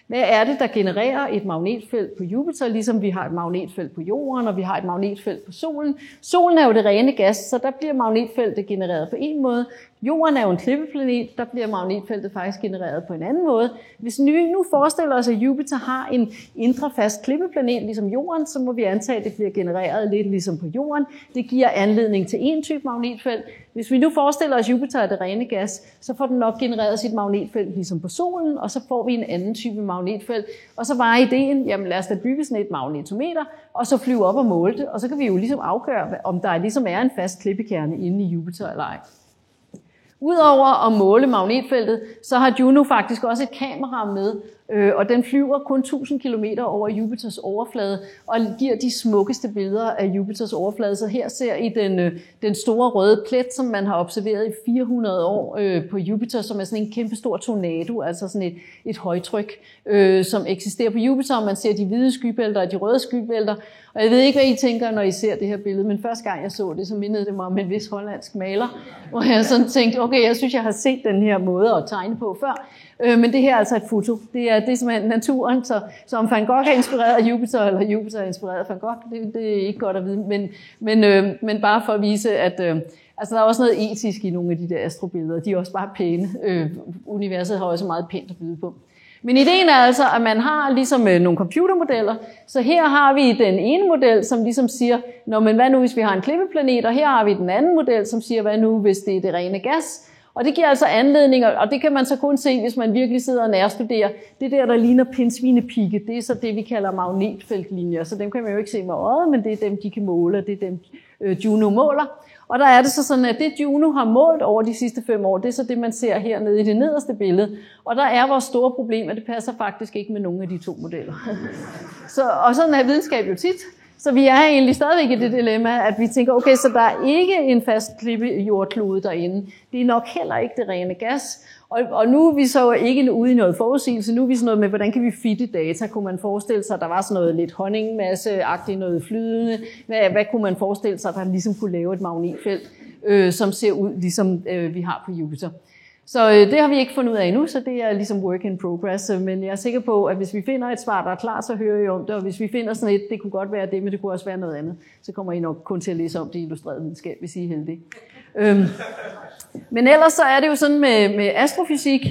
Speaker 1: hvad er det, der genererer et magnetfelt på Jupiter, ligesom vi har et magnetfelt på Jorden, og vi har et magnetfelt på Solen. Solen er jo det rene gas, så der bliver magnetfeltet genereret på en måde. Jorden er jo en klippeplanet, der bliver magnetfeltet faktisk genereret på en anden måde. Hvis vi nu forestiller os, at Jupiter har en indre fast klippeplanet, ligesom Jorden, så må vi antage, at det bliver genereret lidt ligesom på Jorden. Det giver anledning til en type magnetfelt. Hvis vi nu forestiller os, at Jupiter er det rene gas, så får den nok genereret sit magnetfelt ligesom på Solen, og så får vi en anden type magnetfelt. Og så var ideen, jamen lad os da bygge sådan et magnetometer, og så flyve op og måle det, og så kan vi jo ligesom afgøre, om der ligesom er en fast klippekerne inde i Jupiter eller ej. Udover at måle magnetfeltet, så har Juno faktisk også et kamera med, og den flyver kun 1000 km over Jupiters overflade og giver de smukkeste billeder af Jupiters overflade. Så her ser I den store røde plet, som man har observeret i 400 år på Jupiter, som er sådan en kæmpe stor tornado, altså sådan et højtryk, som eksisterer på Jupiter, og man ser de hvide skybælter og de røde skybælter. Og jeg ved ikke, hvad I tænker, når I ser det her billede, men første gang jeg så det, så mindede det mig om en vis hollandsk maler, hvor jeg sådan tænkte, okay, jeg synes, jeg har set den her måde at tegne på før, men det her er altså et foto. Det er simpelthen naturen, så om Van Gogh er inspireret af Jupiter, eller Jupiter er inspireret af Van Gogh, det er ikke godt at vide, men bare for at vise, at altså, der er også noget etisk i nogle af de der astrobilleder, de er også bare pæne. Universet har også meget pænt at byde på. Men ideen er altså, at man har ligesom nogle computermodeller. Så her har vi den ene model, som ligesom siger, men hvad nu hvis vi har en klippeplanet, og her har vi den anden model, som siger, hvad nu hvis det er det rene gas. Og det giver altså anledninger, og det kan man så kun se, hvis man virkelig sidder og nærstuderer. Det der ligner pindsvinepigge, det er så det, vi kalder magnetfeltlinjer. Så dem kan man jo ikke se med øjet, men det er dem, de kan måle, og det er dem, Juno måler. Og der er det så sådan, at det Juno har målt over de sidste 5 år, det er så det, man ser hernede i det nederste billede. Og der er vores store problem, at det passer faktisk ikke med nogen af de 2 modeller. Og sådan er videnskab jo tit. Så vi er egentlig stadigvæk i det dilemma, at vi tænker, okay, så der er ikke en fast klippe jordklode derinde. Det er nok heller ikke det rene gas. Og nu er vi så ikke ude i noget forudsigelse, nu er vi sådan noget med, hvordan kan vi fitte data? Kunne man forestille sig, at der var sådan noget lidt honningmasse-agtigt, noget flydende? Hvad kunne man forestille sig, at der ligesom kunne lave et magnetfelt, som ser ud, ligesom vi har på Jupiter? Så det har vi ikke fundet ud af endnu, så det er ligesom work in progress. Men jeg er sikker på, at hvis vi finder et svar, der er klar, så hører I om det. Og hvis vi finder sådan et, det kunne godt være det, men det kunne også være noget andet, så kommer I nok kun til at læse om det illustrerede videnskab, hvis I er heldige. Men ellers så er det jo sådan med astrofysik,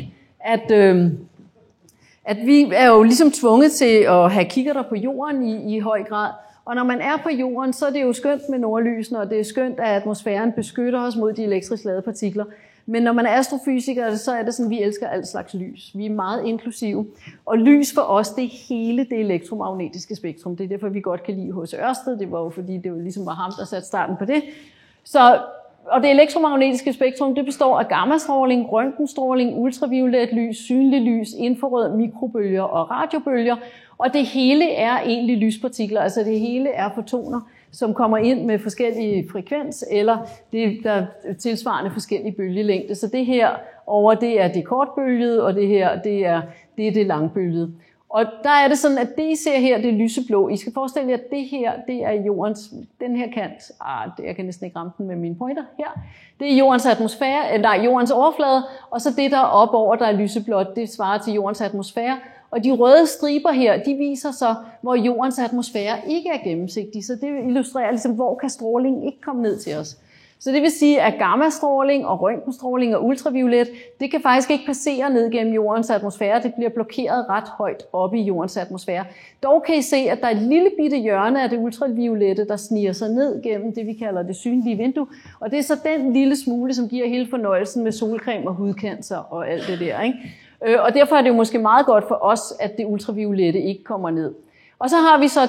Speaker 1: at vi er jo ligesom tvunget til at have kikkerter på jorden i høj grad. Og når man er på jorden, så er det jo skønt med nordlysene, og det er skønt, at atmosfæren beskytter os mod de elektrisk ladede partikler. Men når man er astrofysiker, så er det sådan, at vi elsker alt slags lys. Vi er meget inklusive. Og lys for os, det er hele det elektromagnetiske spektrum. Det er derfor, vi godt kan lide H.C. Ørsted. Det var jo fordi, det jo ligesom var ham, der satte starten på det. Og det elektromagnetiske spektrum, det består af gammastråling, røntgenstråling, ultraviolet lys, synlig lys, infrarød, mikrobølger og radiobølger. Og det hele er egentlig lyspartikler, altså det hele er fotoner, som kommer ind med forskellige frekvens, eller det der tilsvarende forskellige bølgelængde. Så det her over, det er det kortbølgede, og det her, det er det langbølgede. Og der er det sådan, at det I ser her, det er lyseblå. I skal forestille jer, at det her, det er jordens, den her kant. Jeg kan næsten ikke ramme den med mine pointer her. Det er jordens atmosfære, jordens overflade, og så det der er op over, der er lyseblåt, det svarer til jordens atmosfære. Og de røde striber her, de viser så, hvor jordens atmosfære ikke er gennemsigtig. Så det illustrerer ligesom, hvor kan strålingen ikke komme ned til os. Så det vil sige, at gammastråling og røntgenstråling og ultraviolet, det kan faktisk ikke passere ned gennem jordens atmosfære. Det bliver blokeret ret højt oppe i jordens atmosfære. Dog kan I se, at der er et lille bitte hjørne af det ultraviolette, der sniger sig ned gennem det, vi kalder det synlige vindue. Og det er så den lille smule, som giver hele fornøjelsen med solcreme og hudcancer og alt det der, ikke? Og derfor er det jo måske meget godt for os, at det ultraviolette ikke kommer ned. Og så har vi så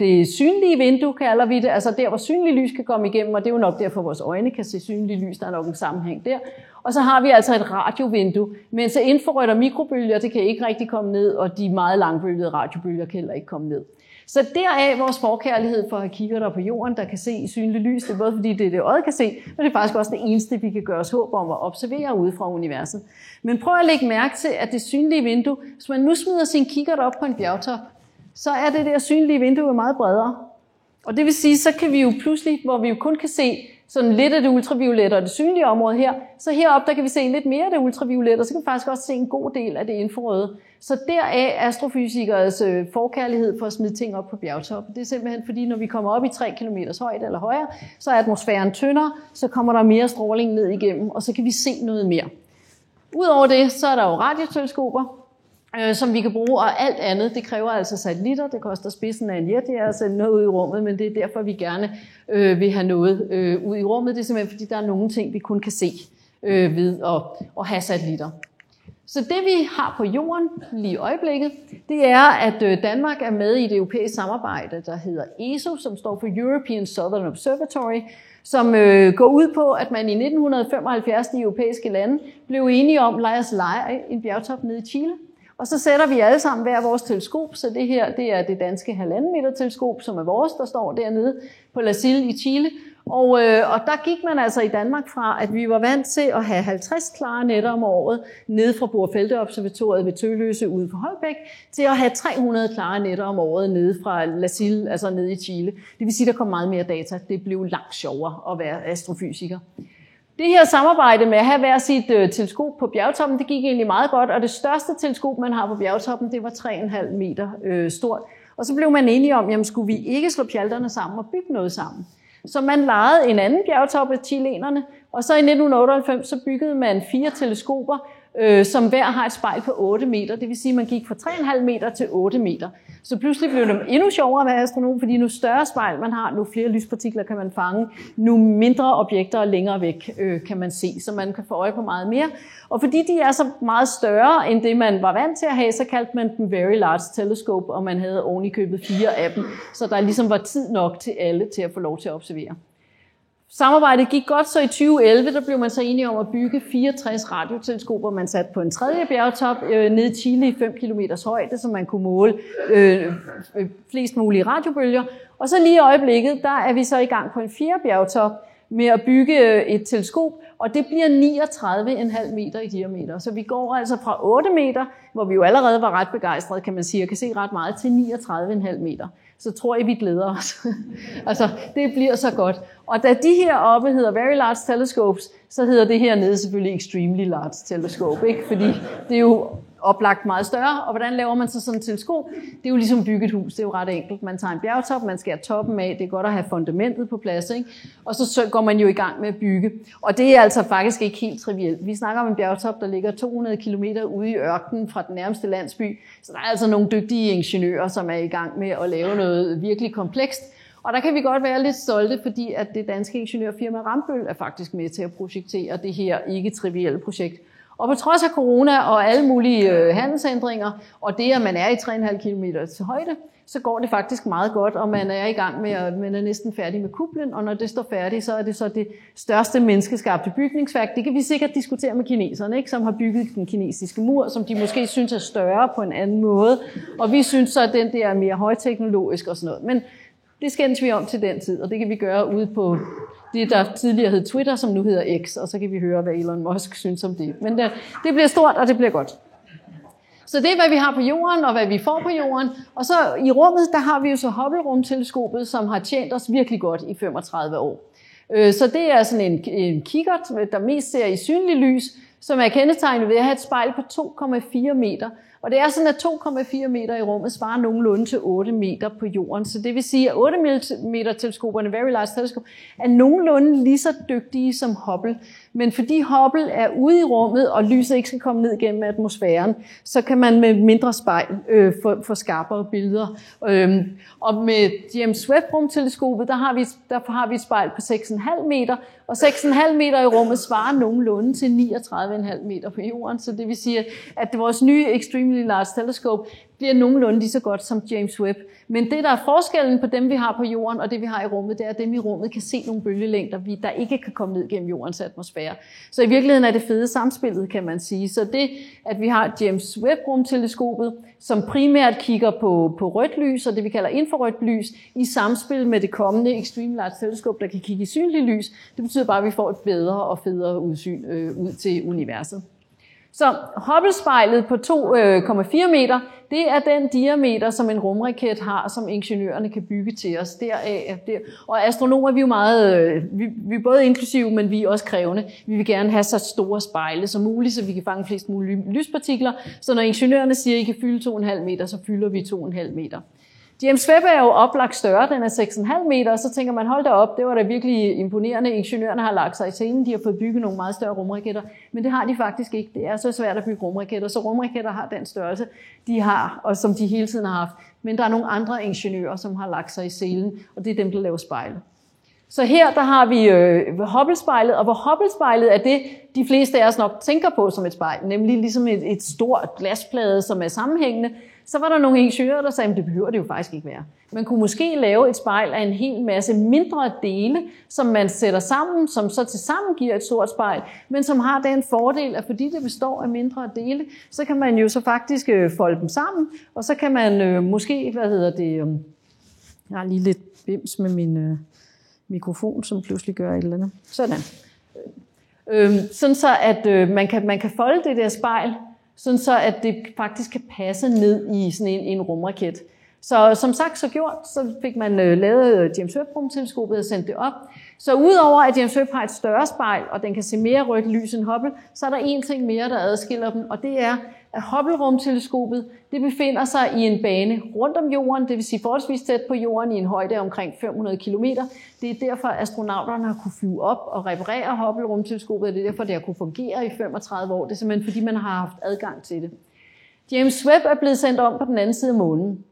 Speaker 1: det synlige vindue, kalder vi det, altså der, hvor synlig lys kan komme igennem, og det er jo nok derfor, vores øjne kan se synlig lys, der er nok en sammenhæng der. Og så har vi altså et radiovindue, mens infrarødt og mikrobølger, det kan ikke rigtig komme ned, og de meget langbølgede radiobølger kan heller ikke komme ned. Så deraf vores forkærlighed for at have kikkerter på jorden, der kan se i synlig lys. Det er både fordi, det er det øjet kan se, men det er faktisk også det eneste, vi kan gøre os håb om at observere ude fra universet. Men prøv at lægge mærke til, at det synlige vindue, hvis man nu smider sin kikkert op på en bjergtop, så er det der synlige vindue meget bredere. Og det vil sige, så kan vi jo pludselig, hvor vi jo kun kan se sådan lidt af det ultraviolette og det synlige område her. Så heroppe, der kan vi se lidt mere af det ultraviolette, og så kan vi faktisk også se en god del af det infrarøde. Så deraf astrofysikers forkærlighed for at smide ting op på bjergtoppen. Det er simpelthen fordi, når vi kommer op i 3 km højde eller højere, så er atmosfæren tyndere, så kommer der mere stråling ned igennem, og så kan vi se noget mere. Udover det, så er der jo radioteleskoper, som vi kan bruge, og alt andet, det kræver altså satellitter, det koster spidsen af en jet, det er at sende noget ud i rummet, men det er derfor, vi gerne vil have noget ud i rummet. Det er simpelthen, fordi der er nogle ting, vi kun kan se ved at have satellitter. Så det vi har på jorden lige i øjeblikket, det er, at Danmark er med i det europæiske samarbejde, der hedder ESO, som står for European Southern Observatory, som går ud på, at man i 1975 de europæiske lande blev enige om, lad os lege en bjergtop nede i Chile. Og så sætter vi alle sammen hver vores teleskop, så det her det er det danske 1,5 meter teleskop, som er vores, der står dernede på La Sille i Chile. Og der gik man altså i Danmark fra, at vi var vant til at have 50 klare nætter om året nede fra Borfelte-observatoriet ved Tølløse ude for Holbæk, til at have 300 klare nætter om året nede fra La Sille, altså nede i Chile. Det vil sige, at der kom meget mere data. Det blev langt sjovere at være astrofysiker. Det her samarbejde med at have hver sit teleskop på bjergtoppen, det gik egentlig meget godt, og det største teleskop, man har på bjergtoppen, det var 3,5 meter stort. Og så blev man enige om, jamen skulle vi ikke slå pjalterne sammen og bygge noget sammen. Så man lejede en anden bjergtop af chilenerne, og så i 1998 så byggede man 4 teleskoper, som hver har et spejl på 8 meter. Det vil sige, at man gik fra 3,5 meter til 8 meter. Så pludselig blev det endnu sjovere at være astronom, fordi nu større spejl man har, nu flere lyspartikler kan man fange, nu mindre objekter længere væk kan man se, så man kan få øje på meget mere. Og fordi de er så meget større end det, man var vant til at have, så kaldte man dem Very Large Telescope, og man havde oven i købet 4 af dem, så der ligesom var tid nok til alle til at få lov til at observere. Samarbejdet gik godt, så i 2011 der blev man så enige om at bygge 64 radioteleskoper. Man satte på en tredje bjergtop ned i Chile i 5 km højde, så man kunne måle flest mulige radiobølger. Og så lige i øjeblikket, der er vi så i gang på en 4. bjergtop med at bygge et teleskop, og det bliver 39,5 meter i diameter. Så vi går altså fra 8 meter, hvor vi jo allerede var ret begejstrede, kan man sige, og kan se ret meget, til 39,5 meter. Så tror jeg, vi glæder os. Altså, det bliver så godt. Og da de her oppe hedder Very Large Telescopes, så hedder det her nede selvfølgelig Extremely Large Telescope, ikke? Fordi det er jo oplagt meget større. Og hvordan laver man så sådan et teleskop? Det er jo ligesom bygge et hus. Det er jo ret enkelt. Man tager en bjergtop, man skærer toppen af. Det er godt at have fundamentet på plads, ikke? Og så går man jo i gang med at bygge. Og det er altså faktisk ikke helt trivielt. Vi snakker om en bjergtop, der ligger 200 kilometer ude i ørkenen fra den nærmeste landsby. Så der er altså nogle dygtige ingeniører, som er i gang med at lave noget virkelig komplekst. Og der kan vi godt være lidt stolte, fordi at det danske ingeniørfirma Rambøll er faktisk med til at projektere det her ikke-trivielle projekt. Og på trods af corona og alle mulige handelsændringer, og det, at man er i 3,5 km til højde, så går det faktisk meget godt, og man er i gang med, at man er næsten færdig med kuplen, og når det står færdigt, så er det så det største menneskeskabte bygningsværk. Det kan vi sikkert diskutere med kineserne, ikke? Som har bygget den kinesiske mur, som de måske synes er større på en anden måde, og vi synes så, at den der er mere højteknologisk og sådan noget. Men det skændes vi om til den tid, og det kan vi gøre ude på det, der tidligere hed Twitter, som nu hedder X, og så kan vi høre, hvad Elon Musk synes om det. Men det bliver stort, og det bliver godt. Så det er, hvad vi har på jorden, og hvad vi får på jorden. Og så i rummet, der har vi jo så Hubble-rumteleskopet, som har tjent os virkelig godt i 35 år. Så det er sådan en kikkert, der mest ser i synlig lys, som er kendetegnet ved at have et spejl på 2,4 meter. Og det er sådan, at 2,4 meter i rummet svarer nogenlunde til 8 meter på jorden. Så det vil sige, at 8 meter teleskoperne, Very Large Telescope, er nogenlunde lige så dygtige som Hubble. Men fordi Hubble er ude i rummet, og lyset ikke skal komme ned gennem atmosfæren, så kan man med mindre spejl få skarpere billeder. Og med James Webb-rumteleskopet, der har vi et spejl på 6,5 meter, og 6,5 meter i rummet svarer nogenlunde til 39,5 meter på jorden. Så det vil sige, at vores nye Extremely Large Telescope bliver nogenlunde lige så godt som James Webb. Men det, der er forskellen på dem, vi har på jorden, og det, vi har i rummet, det er, at dem i rummet kan se nogle bølgelængder, der ikke kan komme ned gennem jordens atmosfære. Så i virkeligheden er det fede samspillet, kan man sige. Så det, at vi har James Webb-rumteleskopet, som primært kigger på rødt lys, og det vi kalder infrarødt lys, i samspil med det kommende Extreme Large Telescope, der kan kigge i synlig lys, det betyder bare, at vi får et bedre og federe udsyn ud til universet. Så Hubble-spejlet på 2,4 meter, det er den diameter, som en rumraket har, som ingeniørerne kan bygge til os. Og astronomer, vi er jo meget, vi er både inklusive, men vi er også krævende. Vi vil gerne have så store spejle som muligt, så vi kan fange flest mulige lyspartikler. Så når ingeniørerne siger, at I kan fylde 2,5 meter, så fylder vi 2,5 meter. James Webb er jo oplagt større, den er 6,5 meter, og så tænker man, hold da op, det var da virkelig imponerende. Ingeniørerne har lagt sig i scenen, de har fået bygget nogle meget større rumraketter, men det har de faktisk ikke. Det er så svært at bygge rumraketter, så rumraketter har den størrelse, de har, og som de hele tiden har haft. Men der er nogle andre ingeniører, som har lagt sig i scenen, og det er dem, der laver spejle. Så her der har vi Hubble-spejlet, og hvor Hubble-spejlet er det, de fleste af os nok tænker på som et spejl, nemlig ligesom et stort glasplade, som er sammenhængende. Så var der nogle ingeniører, der sagde, at det behøver det jo faktisk ikke være. Man kunne måske lave et spejl af en hel masse mindre dele, som man sætter sammen, som så til sammen giver et stort spejl, men som har den fordel, at fordi det består af mindre dele, så kan man jo så faktisk folde dem sammen, og så kan man måske, jeg har lige lidt bims med min mikrofon, som pludselig gør et eller andet. Sådan. Sådan så, at man kan folde det der spejl, sådan så at det faktisk kan passe ned i sådan en rumraket. Så som sagt så gjort, så fik man lavet James Webb-rumteleskopet og sendt det op. Så udover at James Webb har et større spejl, og den kan se mere rødt lys end Hubble, så er der en ting mere, der adskiller dem, og det er, at Hubble-rumteleskopet det befinder sig i en bane rundt om jorden, det vil sige forholdsvis tæt på jorden i en højde af omkring 500 km. Det er derfor, at astronauterne har kunne flyve op og reparere Hubble-rumteleskopet, og det er derfor, det har kunne fungere i 35 år. Det er simpelthen, fordi man har haft adgang til det. James Webb er blevet sendt om på den anden side af månen.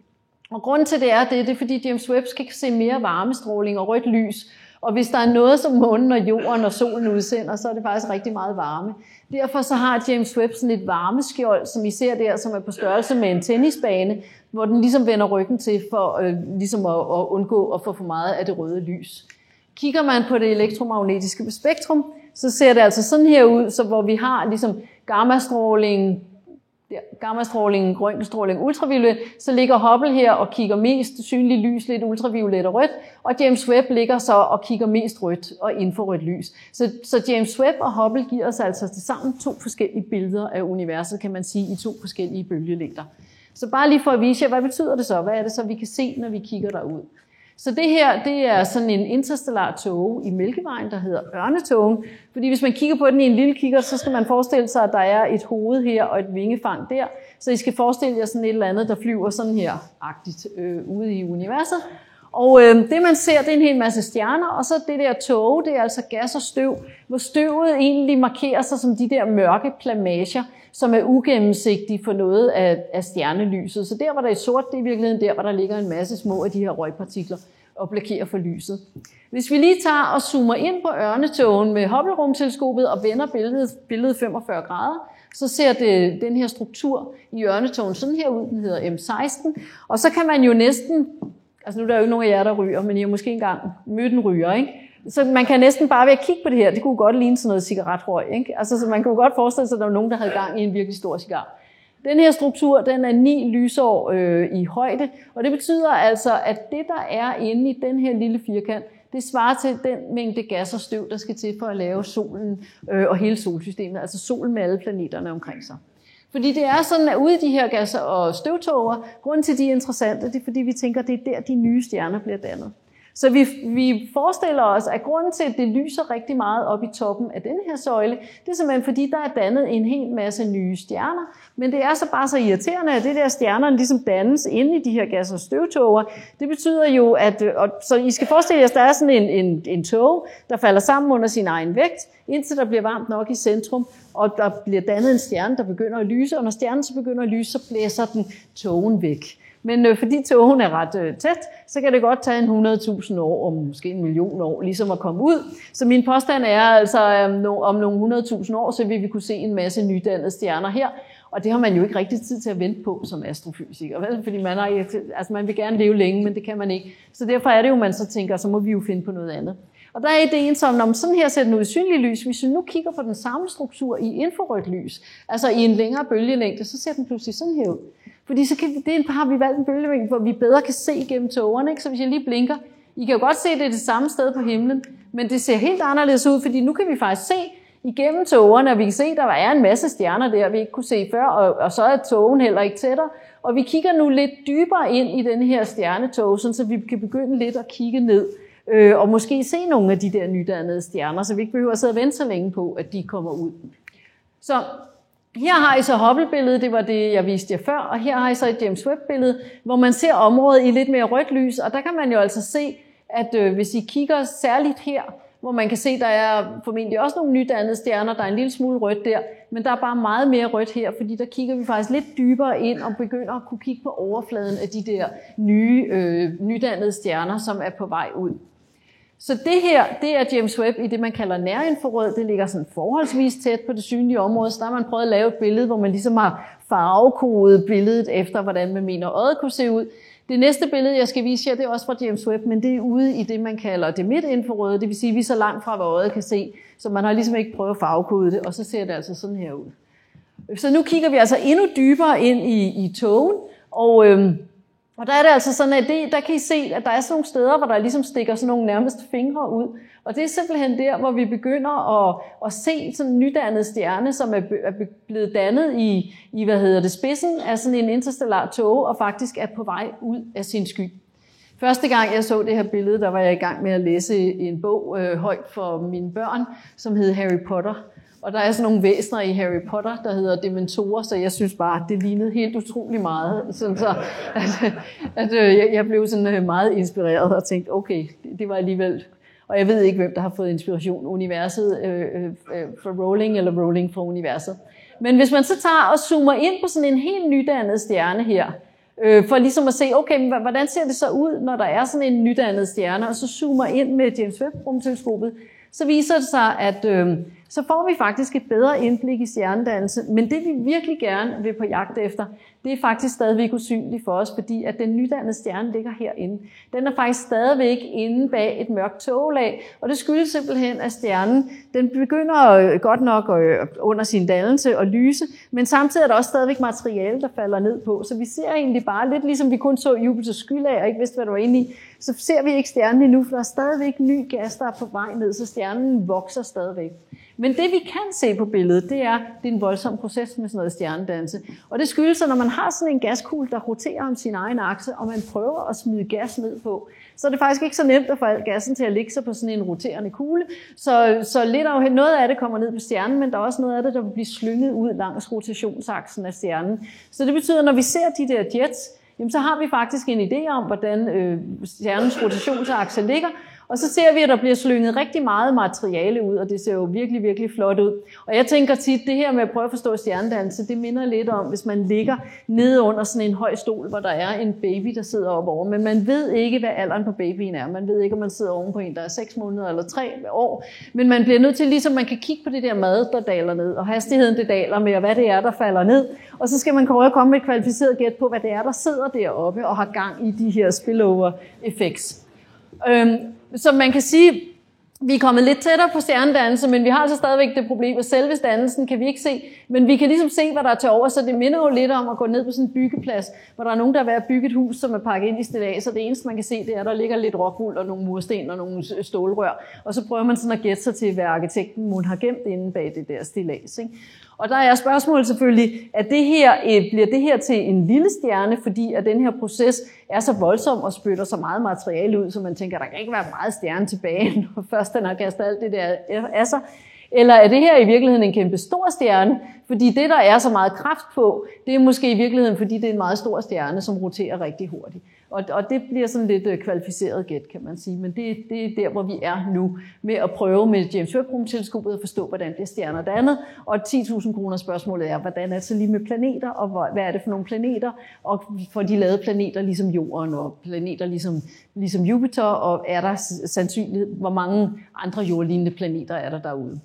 Speaker 1: Og grunden til det er fordi James Webb skal se mere varmestråling og rødt lys. Og hvis der er noget, som månen og jorden og solen udsender, så er det faktisk rigtig meget varme. Derfor så har James Webb sådan et varmeskjold, som I ser der, som er på størrelse med en tennisbane, hvor den ligesom vender ryggen til for ligesom at undgå at få for meget af det røde lys. Kigger man på det elektromagnetiske spektrum, så ser det altså sådan her ud, så hvor vi har ligesom gammastråling, røntgenstråling, ultraviolet, så ligger Hubble her og kigger mest synligt lys, lidt ultraviolet og rødt, og James Webb ligger så og kigger mest rødt og infrarødt lys. Så James Webb og Hubble giver os altså til sammen 2 forskellige billeder af universet, kan man sige, i 2 forskellige bølgelængder. Så bare lige for at vise jer, hvad betyder det så? Hvad er det så, vi kan se, når vi kigger derud? Så det her, det er sådan en interstellar tåge i Mælkevejen, der hedder Ørnetågen. Fordi hvis man kigger på den i en lille kikkert, så skal man forestille sig, at der er et hoved her og et vingefang der. Så I skal forestille jer sådan et eller andet, der flyver sådan her-agtigt ude i universet. Og det man ser, det er en hel masse stjerner, og så det der tåge, det er altså gas og støv, hvor støvet egentlig markerer sig som de der mørke plamager, som er ugennemsigtige for noget af stjernelyset. Så der, hvor der er sort, det er i virkeligheden der, hvor der ligger en masse små af de her røgpartikler og blokerer for lyset. Hvis vi lige tager og zoomer ind på Ørnetågen med Hubble-rumteleskopet og vender billedet 45 grader, så ser det den her struktur i Ørnetågen sådan her ud, den hedder M16. Og så kan man jo næsten, altså nu er der jo ikke nogen af jer, der ryger, men I har måske engang mødt en ryger, ikke? Så man kan næsten bare ved at kigge på det her, det kunne godt ligne sådan noget cigaretrøg, ikke? Altså, så man kunne godt forestille sig, at der var nogen, der havde gang i en virkelig stor cigar. Den her struktur, den er 9 lysår i højde, og det betyder altså, at det, der er inde i den her lille firkant, det svarer til den mængde gas og støv, der skal til for at lave solen og hele solsystemet, altså solen med alle planeterne omkring sig. Fordi det er sådan, at ude i de her gas- og støvtåger, grunden til, de er interessante, det er, fordi vi tænker, at det er der, de nye stjerner bliver dannet. Så vi forestiller os, at grunden til, at det lyser rigtig meget op i toppen af den her søjle, det er simpelthen fordi, der er dannet en hel masse nye stjerner. Men det er så bare så irriterende, at det der stjernerne ligesom dannes inde i de her gas- og støvtåger. Det betyder jo, at så I skal forestille jer, at der er sådan en tåge, der falder sammen under sin egen vægt, indtil der bliver varmt nok i centrum, og der bliver dannet en stjerne, der begynder at lyse, og når stjernen så begynder at lyse, så blæser den tågen væk. Men fordi tågen er ret tæt, så kan det godt tage 100.000 år, og måske 1 million år, ligesom at komme ud. Så min påstand er altså, om nogle 100.000 år, så vil vi kunne se en masse nydannede stjerner her. Og det har man jo ikke rigtig tid til at vente på som astrofysiker, vel? Fordi man vil gerne leve længe, men det kan man ikke. Så derfor er det jo, man så tænker, så må vi jo finde på noget andet. Og der er ideen som, når man sådan her ser den ud i synlig lys, hvis vi nu kigger på den samme struktur i infrarødt lys, altså i en længere bølgelængde, så ser den pludselig sådan her ud. Fordi så har vi valgt en bølgelængde, hvor vi bedre kan se gennem tågerne, ikke? Så hvis jeg lige blinker, I kan jo godt se, det er det samme sted på himlen, men det ser helt anderledes ud, fordi nu kan vi faktisk se igennem tågerne, og vi kan se, at der er en masse stjerner der, vi ikke kunne se før, og så er tågen heller ikke tættere. Og vi kigger nu lidt dybere ind i den her stjernetåge, så vi kan begynde lidt at kigge ned, og måske se nogle af de der nydannede stjerner, så vi ikke behøver at sidde og vente så længe på, at de kommer ud. Så her har I så Hubble-billedet, det var det, jeg viste jer før, og her har I så et James Webb-billede, hvor man ser området i lidt mere rødt lys, og der kan man jo altså se, at hvis I kigger særligt her, hvor man kan se, der er formentlig også nogle nydannede stjerner, der er en lille smule rødt der, men der er bare meget mere rødt her, fordi der kigger vi faktisk lidt dybere ind og begynder at kunne kigge på overfladen af de der nye nydannede stjerner, som er på vej ud. Så det her, det er James Webb i det, man kalder nærinfrarød. Det ligger sådan forholdsvis tæt på det synlige område, så der har man prøvet at lave et billede, hvor man ligesom har farvekodet billedet efter, hvordan man mener øjet kunne se ud. Det næste billede, jeg skal vise jer, det er også fra James Webb, men det er ude i det, man kalder det midtinfrarøde. Det vil sige, at vi er så langt fra, hvad øjet kan se, så man har ligesom ikke prøvet at farvekode det, og så ser det altså sådan her ud. Så nu kigger vi altså endnu dybere ind i tågen, og der er det altså sådan, at der kan I se, at der er sådan nogle steder, hvor der ligesom stikker sådan nogle nærmest fingre ud. Og det er simpelthen der, hvor vi begynder at se sådan en nydannet stjerne, som er blevet dannet i spidsen af sådan en interstellar tåge, og faktisk er på vej ud af sin sky. Første gang jeg så det her billede, der var jeg i gang med at læse en bog højt for mine børn, som hed Harry Potter. Og der er sådan nogle væsener i Harry Potter, der hedder dementorer, så jeg synes bare, det lignede helt utrolig meget. Så jeg blev sådan meget inspireret og tænkte, okay, det var alligevel... Og jeg ved ikke, hvem der har fået inspiration, universet fra Rowling eller Rowling fra universet. Men hvis man så tager og zoomer ind på sådan en helt nydannet stjerne her, for ligesom at se, okay, hvordan ser det så ud, når der er sådan en nydannet stjerne, og så zoomer ind med James Webb-rumteleskopet, så viser det sig, at så får vi faktisk et bedre indblik i stjernedannelse. Men det vi virkelig gerne vil på jagt efter, det er faktisk stadigvæk usynligt for os, fordi at den nydannede stjerne ligger herinde. Den er faktisk stadigvæk inde bag et mørkt tågelag, og det skyldes simpelthen, at stjernen den begynder godt nok under sin dannelse at lyse, men samtidig er der også stadigvæk materiale, der falder ned på. Så vi ser egentlig bare lidt ligesom vi kun så Jupiters skylag og ikke vidste, hvad der var inde i, så ser vi ikke stjernen endnu, for der er stadigvæk ny gas, der er på vej ned, så stjernen vokser stadigvæk. Men det vi kan se på billedet, det er en voldsom proces med sådan noget stjernedannelse. Og det skyldes, at når man har sådan en gaskugle, der roterer om sin egen akse, og man prøver at smide gas ned på, så er det faktisk ikke så nemt at få al gassen til at ligge sig på sådan en roterende kugle. Så lidt afhængigt, noget af det kommer ned på stjernen, men der er også noget af det, der vil blive slynget ud langs rotationsaksen af stjernen. Så det betyder, at når vi ser de der jets, jamen, så har vi faktisk en idé om, hvordan stjernens rotationsakse ligger, og så ser vi, at der bliver slynget rigtig meget materiale ud, og det ser jo virkelig, virkelig flot ud. Og jeg tænker tit, det her med at prøve at forstå stjernedannelse, det minder lidt om, hvis man ligger nede under sådan en høj stol, hvor der er en baby, der sidder oppe over. Men man ved ikke, hvad alderen på babyen er. Man ved ikke, om man sidder oven på en, der er 6 måneder eller 3 år. Men man bliver nødt til, ligesom man kan kigge på det der mad, der daler ned, og hastigheden det daler med, og hvad det er, der falder ned. Og så skal man komme med et kvalificeret gæt på, hvad det er, der sidder deroppe og har gang i de her spillover effects. Så man kan sige, vi er kommet lidt tættere på stjernedannelse, men vi har altså stadigvæk det problem, at selve dannelsen kan vi ikke se, men vi kan ligesom se, hvad der er til over, så det minder jo lidt om at gå ned på sådan en byggeplads, hvor der er nogen, der er ved at bygge et hus, som er pakket ind i stillads, så det eneste, man kan se, det er, at der ligger lidt rockwool og nogle mursten og nogle stålrør, og så prøver man sådan at gætte sig til, hvad arkitekten må have gemt inde bag det der stillads, ikke? Og der er spørgsmålet selvfølgelig, at bliver det her til en lille stjerne, fordi at den her proces er så voldsom og spytter så meget materiale ud, så man tænker, at der kan ikke være meget stjerne tilbage, når først den har kastet alt det der af sig. Eller er det her i virkeligheden en kæmpe stor stjerne? Fordi det, der er så meget kraft på, det er måske i virkeligheden, fordi det er en meget stor stjerne, som roterer rigtig hurtigt. Og det bliver sådan lidt kvalificeret gæt, kan man sige. Men det er der, hvor vi er nu, med at prøve med James Webb-rumteleskopet at forstå, hvordan bliver stjerner dannet. Og 10.000 kroner spørgsmålet er, hvordan er det så lige med planeter, og hvad er det for nogle planeter? Og får de lavet planeter ligesom Jorden, og planeter ligesom Jupiter, og er der sandsynligt, hvor mange andre jordlignende planeter er der derude?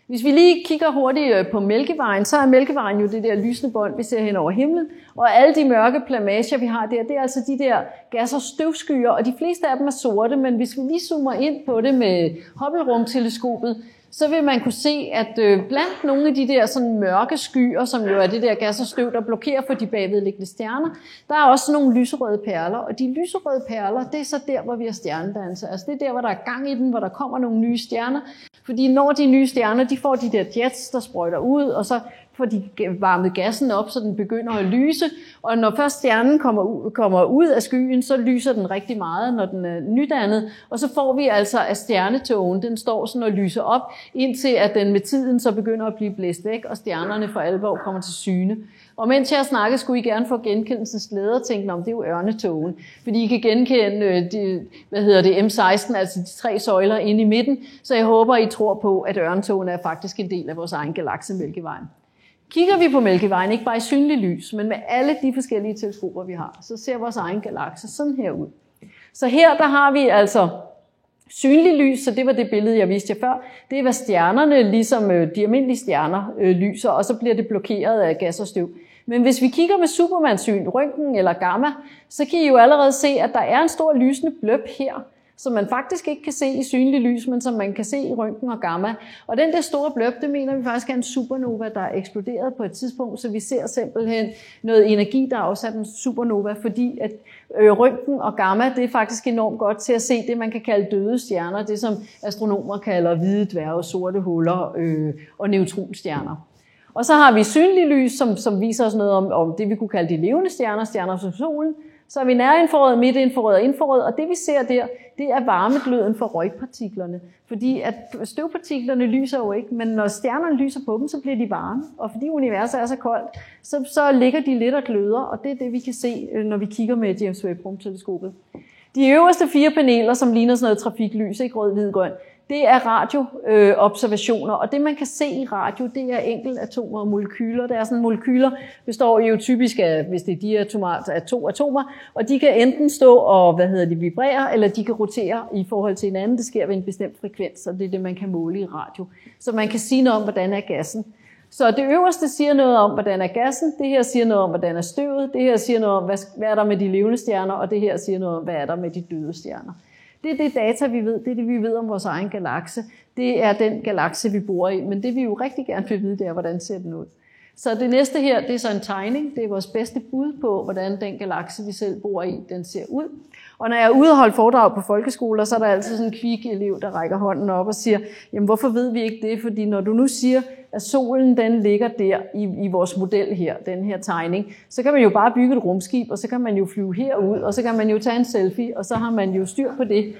Speaker 1: Hvis vi lige kigger hurtigt på Mælkevejen, så er Mælkevejen jo det der lysende bånd, vi ser hen over himlen. Og alle de mørke plamager, vi har der, det er altså de der gas- og støvskyer, og de fleste af dem er sorte, men hvis vi lige zoomer ind på det med Hubble-rumteleskopet, så vil man kunne se, at blandt nogle af de der sådan mørke skyer, som jo er det der gas og støv, der blokerer for de bagvedliggende stjerner, der er også nogle lyserøde perler, og de lyserøde perler, det er så der, hvor vi har stjernedannelse. Altså det er der, hvor der er gang i den, hvor der kommer nogle nye stjerner, fordi når de nye stjerner, de får de der jets, der sprøjter ud, og så får de varmet gassen op, så den begynder at lyse, og når først stjernen kommer ud af skyen, så lyser den rigtig meget, når den er nydannet, og så får vi altså, at stjernetågen, den står sådan og lyser op, indtil at den med tiden så begynder at blive blæst væk, og stjernerne for alvor kommer til syne. Og mens jeg snakker, skulle I gerne få genkendelsens glæde og tænke, det er jo ørnetågen, fordi I kan genkende M16, altså de 3 søjler inde i midten, så jeg håber, I tror på, at ørnetågen er faktisk en del af vores egen galakse Mælkevejen. Kigger vi på Mælkevejen, ikke bare i synlig lys, men med alle de forskellige teleskoper, vi har, så ser vores egen galakse sådan her ud. Så her der har vi altså synlig lys, så det var det billede, jeg viste jer før. Det er, hvad stjernerne, ligesom de almindelige stjerner, lyser, og så bliver det blokeret af gas og støv. Men hvis vi kigger med Superman-syn, røntgen eller gamma, så kan I jo allerede se, at der er en stor lysende bløb her, som man faktisk ikke kan se i synlig lys, men som man kan se i røntgen og gamma. Og den der store bløb, det mener vi faktisk er en supernova, der er eksploderet på et tidspunkt, så vi ser simpelthen noget energi, der er afsat en supernova, fordi at røntgen og gamma, det er faktisk enormt godt til at se det, man kan kalde døde stjerner, det som astronomer kalder hvide dværge, sorte huller og neutronstjerner. Og så har vi synlig lys, som viser os noget om det, vi kunne kalde de levende stjerner, stjerner som solen. Så har vi nærinfrarød, midtinfrarød og infrarød, og det vi ser der, det er varmegløden for røgpartiklerne. Fordi at støvpartiklerne lyser jo ikke, men når stjernerne lyser på dem, så bliver de varme. Og fordi universet er så koldt, så ligger de lidt og gløder, og det er det, vi kan se, når vi kigger med James Webb-rumteleskopet. De øverste 4 paneler, som ligner sådan noget trafiklys, ikke rød, hvid, grøn, det er radioobservationer, og det man kan se i radio, det er enkeltatomer og molekyler. Det er sådan, molekyler består jo typisk af, hvis det er diatomalt, af 2 atomer, og de kan enten stå og vibrere, eller de kan rotere i forhold til hinanden. Det sker ved en bestemt frekvens, og det er det, man kan måle i radio. Så man kan sige noget om, hvordan er gassen. Så det øverste siger noget om, hvordan er gassen, det her siger noget om, hvordan er støvet, det her siger noget om, hvad er der med de levende stjerner, og det her siger noget om, hvad er der med de døde stjerner. Det er det data, vi ved. Det er det, vi ved om vores egen galakse. Det er den galakse, vi bor i. Men det, vi jo rigtig gerne vil vide, det er, hvordan ser den ud. Så det næste her, det er så en tegning. Det er vores bedste bud på, hvordan den galakse, vi selv bor i, den ser ud. Og når jeg er ude og holde foredrag på folkeskoler, så er der altid sådan en kvik elev, der rækker hånden op og siger, jamen hvorfor ved vi ikke det? Fordi når du nu siger, at solen den ligger der i vores model her, den her tegning, så kan man jo bare bygge et rumskib, og så kan man jo flyve herud, og så kan man jo tage en selfie, og så har man jo styr på det.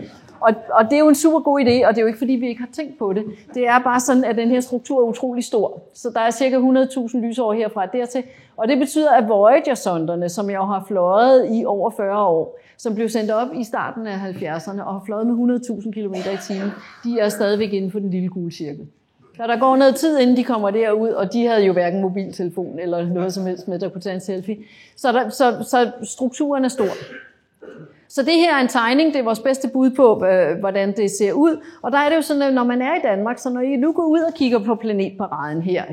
Speaker 1: Og det er jo en super god idé, og det er jo ikke fordi, vi ikke har tænkt på det. Det er bare sådan, at den her struktur er utrolig stor. Så der er cirka 100.000 lysår herfra dertil. Og det betyder, at Voyager-sonderne, som jeg har fløjet i over 40 år, som blev sendt op i starten af 70'erne og har fløjet med 100.000 km i timen, de er stadigvæk inden for den lille gule cirkel. Så der går noget tid, inden de kommer derud, og de havde jo hverken mobiltelefon eller noget som helst med, der kunne tage en selfie. Så strukturen er stor. Så det her er en tegning, det er vores bedste bud på, hvordan det ser ud. Og der er det jo sådan, at når man er i Danmark, så når I nu går ud og kigger på planetparaden her,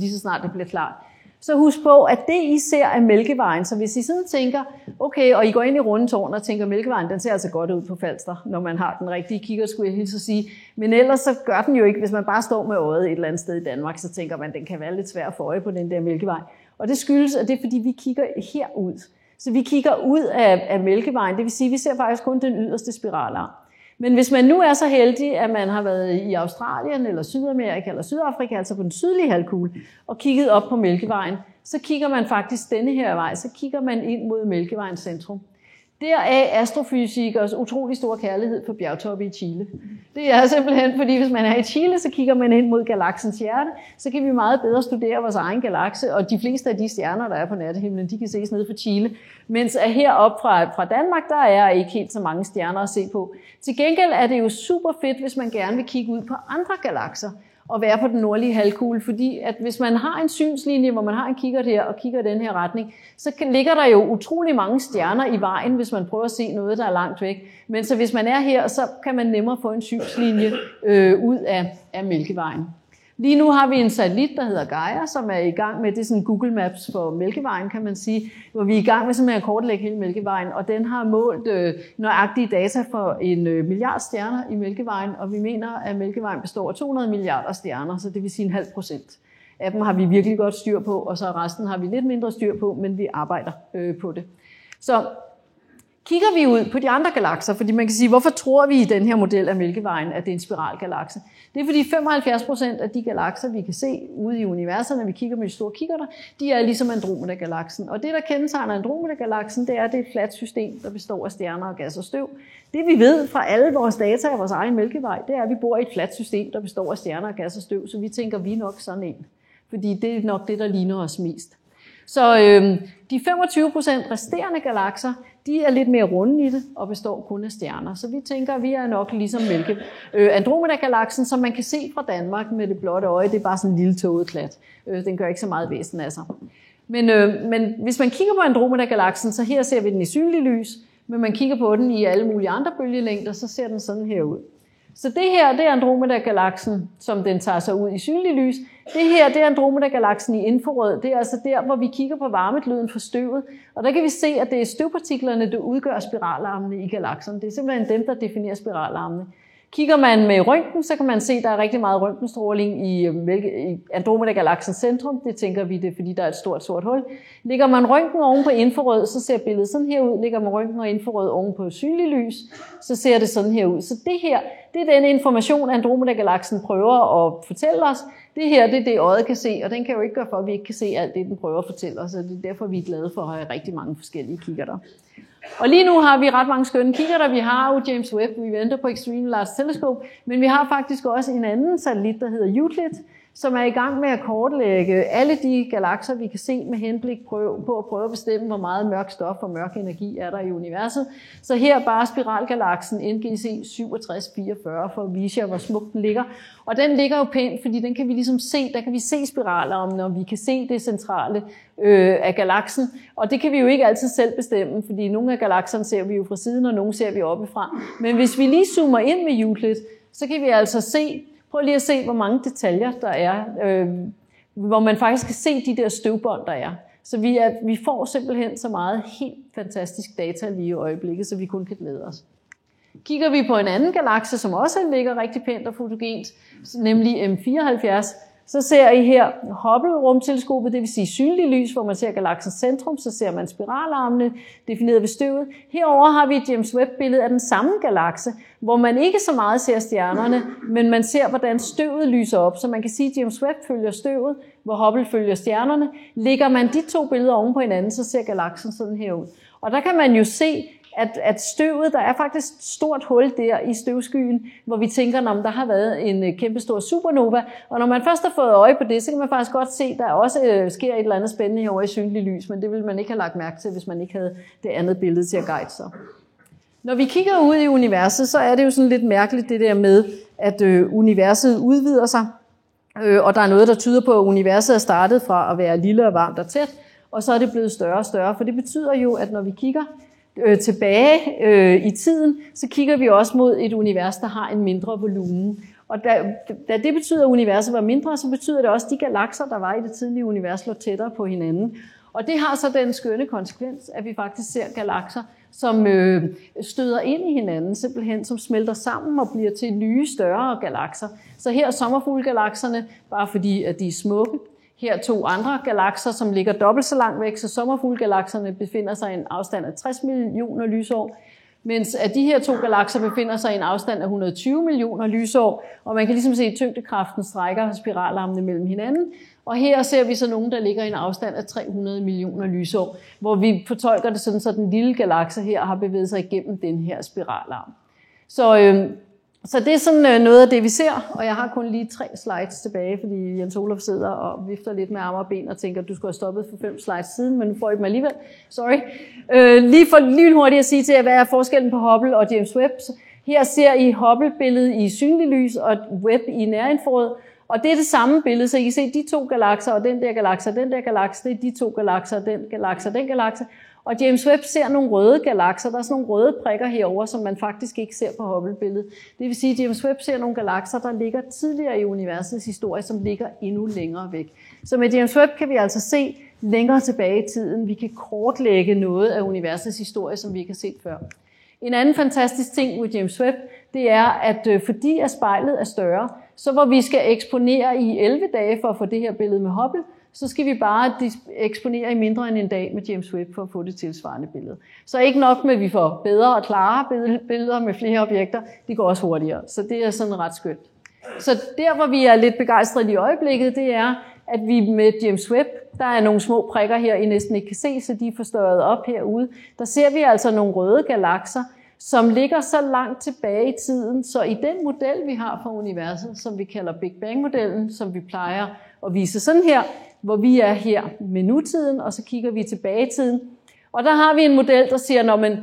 Speaker 1: lige så snart det bliver klart, så husk på, at det I ser er Mælkevejen. Så hvis I sådan tænker, okay, og I går ind i Rundetårn og tænker, Mælkevejen, den ser altså godt ud på Falster, når man har den rigtige kigger, skulle jeg hilse at sige. Men ellers så gør den jo ikke, hvis man bare står med øjet et eller andet sted i Danmark, så tænker man, den kan være lidt svær at få øje på den der Mælkevej. Og det skyldes, at det er fordi, vi kigger herud. Så vi kigger ud af Mælkevejen, det vil sige, at vi ser faktisk kun den yderste spiralarm. Men hvis man nu er så heldig, at man har været i Australien eller Sydamerika eller Sydafrika, altså på den sydlige halvkugle, og kigget op på Mælkevejen, så kigger man faktisk denne her vej, så kigger man ind mod Mælkevejens centrum. Deraf astrofysikers utrolig store kærlighed for bjergtoppe i Chile. Det er simpelthen, fordi hvis man er i Chile, så kigger man ind mod galaksens hjerte, så kan vi meget bedre studere vores egen galakse, og de fleste af de stjerner, der er på nattehimlen, de kan ses nede fra Chile. Mens heroppe fra Danmark, der er ikke helt så mange stjerner at se på. Til gengæld er det jo super fedt, hvis man gerne vil kigge ud på andre galakser og være på den nordlige halvkugle, fordi at hvis man har en synslinje, hvor man har en kikkert her og kigger i den her retning, så ligger der jo utrolig mange stjerner i vejen, hvis man prøver at se noget, der er langt væk. Men så hvis man er her, så kan man nemmere få en synslinje ud af Mælkevejen. Lige nu har vi en satellit, der hedder Gaia, som er i gang med, det er sådan Google Maps for Mælkevejen, kan man sige, hvor vi er i gang med simpelthen at kortlægge hele Mælkevejen, og den har målt nøjagtige data for 1 milliard stjerner i Mælkevejen, og vi mener, at Mælkevejen består af 200 milliarder stjerner, så det vil sige 0,5%. Af dem har vi virkelig godt styr på, og så resten har vi lidt mindre styr på, men vi arbejder på det. Så kigger vi ud på de andre galakser, fordi man kan sige, hvorfor tror vi i den her model af Mælkevejen, at det er en spiralgalakse? Det er fordi 75% af de galakser, vi kan se ude i universet, når vi kigger med de store kikkerter, de er ligesom Andromeda-galaksen. Og det, der kendetegner Andromeda-galaksen, det er, at det er et fladt system, der består af stjerner og gas og støv. Det vi ved fra alle vores data af vores egen Mælkevej, det er, at vi bor i et fladt system, der består af stjerner og gas og støv, så vi tænker, vi er nok sådan en. Fordi det er nok det, der ligner os mest. Så de 25% resterende galakser, de er lidt mere runde i det og består kun af stjerner. Så vi tænker, at vi er nok ligesom Andromeda-galaksen, som man kan se fra Danmark med det blotte øje. Det er bare sådan en lille tåget klat. Den gør ikke så meget væsen af sig. Men hvis man kigger på Andromeda-galaksen, så her ser vi den i synlig lys, men man kigger på den i alle mulige andre bølgelængder, så ser den sådan her ud. Så det her, det er Andromeda-galaksen, som den tager sig ud i synlig lys. Det her, det er Andromeda-galaksen i infrarød. Det er altså der, hvor vi kigger på varmegløden fra støvet. Og der kan vi se, at det er støvpartiklerne, der udgør spiralarmene i galaksen. Det er simpelthen dem, der definerer spiralarmene. Kigger man med røntgen, så kan man se, at der er rigtig meget røntgenstråling i Andromeda-galaksens centrum. Det tænker vi, det er, fordi der er et stort sort hul. Ligger man røntgen oven på infrarød, så ser billedet sådan her ud. Ligger man røntgen og infrarød oven på synlig lys, så ser det sådan her ud. Så det her, det er den information, Andromeda-galaksen prøver at fortælle os. Det her, det er det, øjet kan se, og den kan jo ikke gøre for, at vi ikke kan se alt det, den prøver at fortælle os. Så det er derfor, vi er glade for at have rigtig mange forskellige kikkerter. Og lige nu har vi ret mange skønne kikkerter. Vi har jo James Webb, vi venter på Extreme Large Telescope, men vi har faktisk også en anden satellit, der hedder Euclid, som er i gang med at kortlægge alle de galakser, vi kan se med henblik på at prøve at bestemme, hvor meget mørk stof og mørk energi er der i universet. Så her bare spiralgalaksen NGC 6744 for at vise jer, hvor smukt den ligger. Og den ligger jo pænt, fordi den kan vi ligesom se, der kan vi se spiralarmene, og vi kan se det centrale af galaksen. Og det kan vi jo ikke altid selv bestemme, fordi nogle af galakserne ser vi jo fra siden, og nogle ser vi oppefra. Men hvis vi lige zoomer ind med Euclid, så kan vi altså se, prøv lige at se, hvor mange detaljer der er, hvor man faktisk kan se de der støvbånd, der er. Så vi får simpelthen så meget helt fantastisk data lige i øjeblikket, så vi kun kan glæde os. Kigger vi på en anden galakse, som også ligger rigtig pænt og fotogent, nemlig M74, så ser I her Hubble-rumteleskopet, det vil sige synlig lys, hvor man ser galaksens centrum, så ser man spiralarmene defineret ved støvet. Herover har vi et James Webb-billede af den samme galakse, hvor man ikke så meget ser stjernerne, men man ser, hvordan støvet lyser op. Så man kan sige, at James Webb følger støvet, hvor Hubble følger stjernerne. Lægger man de to billeder oven på hinanden, så ser galaksen sådan her ud. Og der kan man jo se, at støvet, der er faktisk et stort hul der i støvskyen, hvor vi tænker, at der har været en kæmpestor supernova. Og når man først har fået øje på det, så kan man faktisk godt se, at der også sker et eller andet spændende herovre i synlig lys, men det ville man ikke have lagt mærke til, hvis man ikke havde det andet billede til at guide sig. Når vi kigger ud i universet, så er det jo sådan lidt mærkeligt det der med, at universet udvider sig, og der er noget, der tyder på, at universet er startet fra at være lille og varmt og tæt, og så er det blevet større og større, for det betyder jo, at når vi kigger tilbage i tiden, så kigger vi også mod et univers, der har en mindre volumen. Og da det betyder, at universet var mindre, så betyder det også, at de galakser, der var i det tidlige univers, lå tættere på hinanden. Og det har så den skønne konsekvens, at vi faktisk ser galakser, som støder ind i hinanden, simpelthen som smelter sammen og bliver til nye, større galakser. Så her er sommerfuglegalakserne, bare fordi at de er smukke. Her 2 andre galakser, som ligger dobbelt så langt væk, så sommerfuglegalakserne befinder sig i en afstand af 60 millioner lysår, mens at de her 2 galakser befinder sig i en afstand af 120 millioner lysår, og man kan ligesom se, at tyngdekraften strækker spiralarmene mellem hinanden. Og her ser vi så nogle, der ligger i en afstand af 300 millioner lysår, hvor vi fortolker det sådan, så den lille galakse her har bevæget sig igennem den her spiralarm. Så det er sådan noget af det, vi ser, og jeg har kun lige 3 slides tilbage, fordi Jens Olaf sidder og vifter lidt med arme og ben og tænker, at du skulle have stoppet for 5 slides siden, men nu får I dem alligevel. Sorry. Lige for lynhurtigt at sige til jer, hvad er forskellen på Hubble og James Webb. Her ser I Hubble-billedet i synlig lys og Webb i nærinfrarød, og det er det samme billede, så I kan se de 2 galakser og den der galakse og den der galakse, det er de 2 galakser og den galakse og den galakse. Og James Webb ser nogle røde galakser. Der er sådan nogle røde prikker herover, som man faktisk ikke ser på Hubble-billedet. Det vil sige, at James Webb ser nogle galakser, der ligger tidligere i universets historie, som ligger endnu længere væk. Så med James Webb kan vi altså se længere tilbage i tiden. Vi kan kortlægge noget af universets historie, som vi ikke har set før. En anden fantastisk ting med James Webb, det er, at fordi at spejlet er større, så hvor vi skal eksponere i 11 dage for at få det her billede med Hubble, så skal vi bare eksponere i mindre end en dag med James Webb for at få det tilsvarende billede. Så ikke nok med, at vi får bedre og klarere billeder med flere objekter, det går også hurtigere. Så det er sådan ret skønt. Så der, hvor vi er lidt begejstrede i øjeblikket, det er, at vi med James Webb, der er nogle små prikker her, I næsten ikke kan se, så de er forstørret op herude. Der ser vi altså nogle røde galakser, som ligger så langt tilbage i tiden, så i den model, vi har for universet, som vi kalder Big Bang-modellen, som vi plejer at vise sådan her, hvor vi er her med nutiden, og så kigger vi tilbage i tiden. Og der har vi en model, der siger, at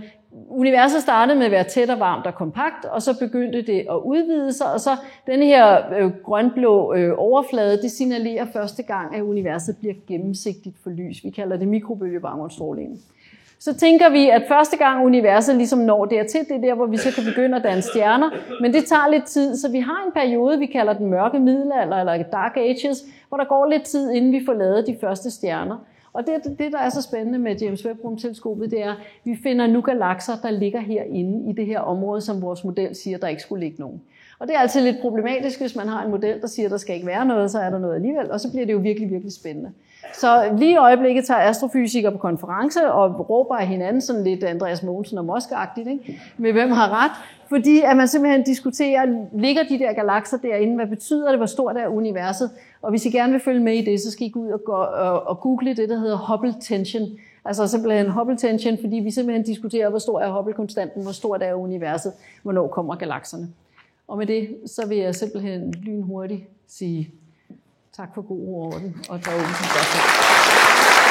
Speaker 1: universet startede med at være tæt og varmt og kompakt, og så begyndte det at udvide sig, og så den her grønblå overflade, det signalerer første gang, at universet bliver gennemsigtigt for lys. Vi kalder det mikrobølgebaggrundsstrålingen. Så tænker vi, at første gang universet ligesom når dertil, det er der, hvor vi så kan begynde at danne stjerner, men det tager lidt tid, så vi har en periode, vi kalder den mørke middelalder, eller Dark Ages, hvor der går lidt tid, inden vi får lavet de første stjerner. Og det der er så spændende med James Webb-rumteleskopet, det er, at vi finder nu galakser, der ligger herinde i det her område, som vores model siger, der ikke skulle ligge nogen. Og det er altid lidt problematisk, hvis man har en model, der siger, at der skal ikke være noget, så er der noget alligevel, og så bliver det jo virkelig, virkelig spændende. Så lige i øjeblikket tager astrofysikere på konference og råber af hinanden sådan lidt Andreas Mogensen og Mosk-agtigt, ikke? Med hvem har ret, fordi at man simpelthen diskuterer, ligger de der galakser derinde, hvad betyder det, hvor stort er universet, og hvis I gerne vil følge med i det, så skal I gå ud og google det, der hedder Hubble tension, altså simpelthen Hubble tension, fordi vi simpelthen diskuterer, hvor stor er Hubble-konstanten, hvor stort er universet, hvornår kommer galakserne. Og med det, så vil jeg simpelthen lynhurtigt sige tak for god ord over den, og der er åbent for spørgsmål.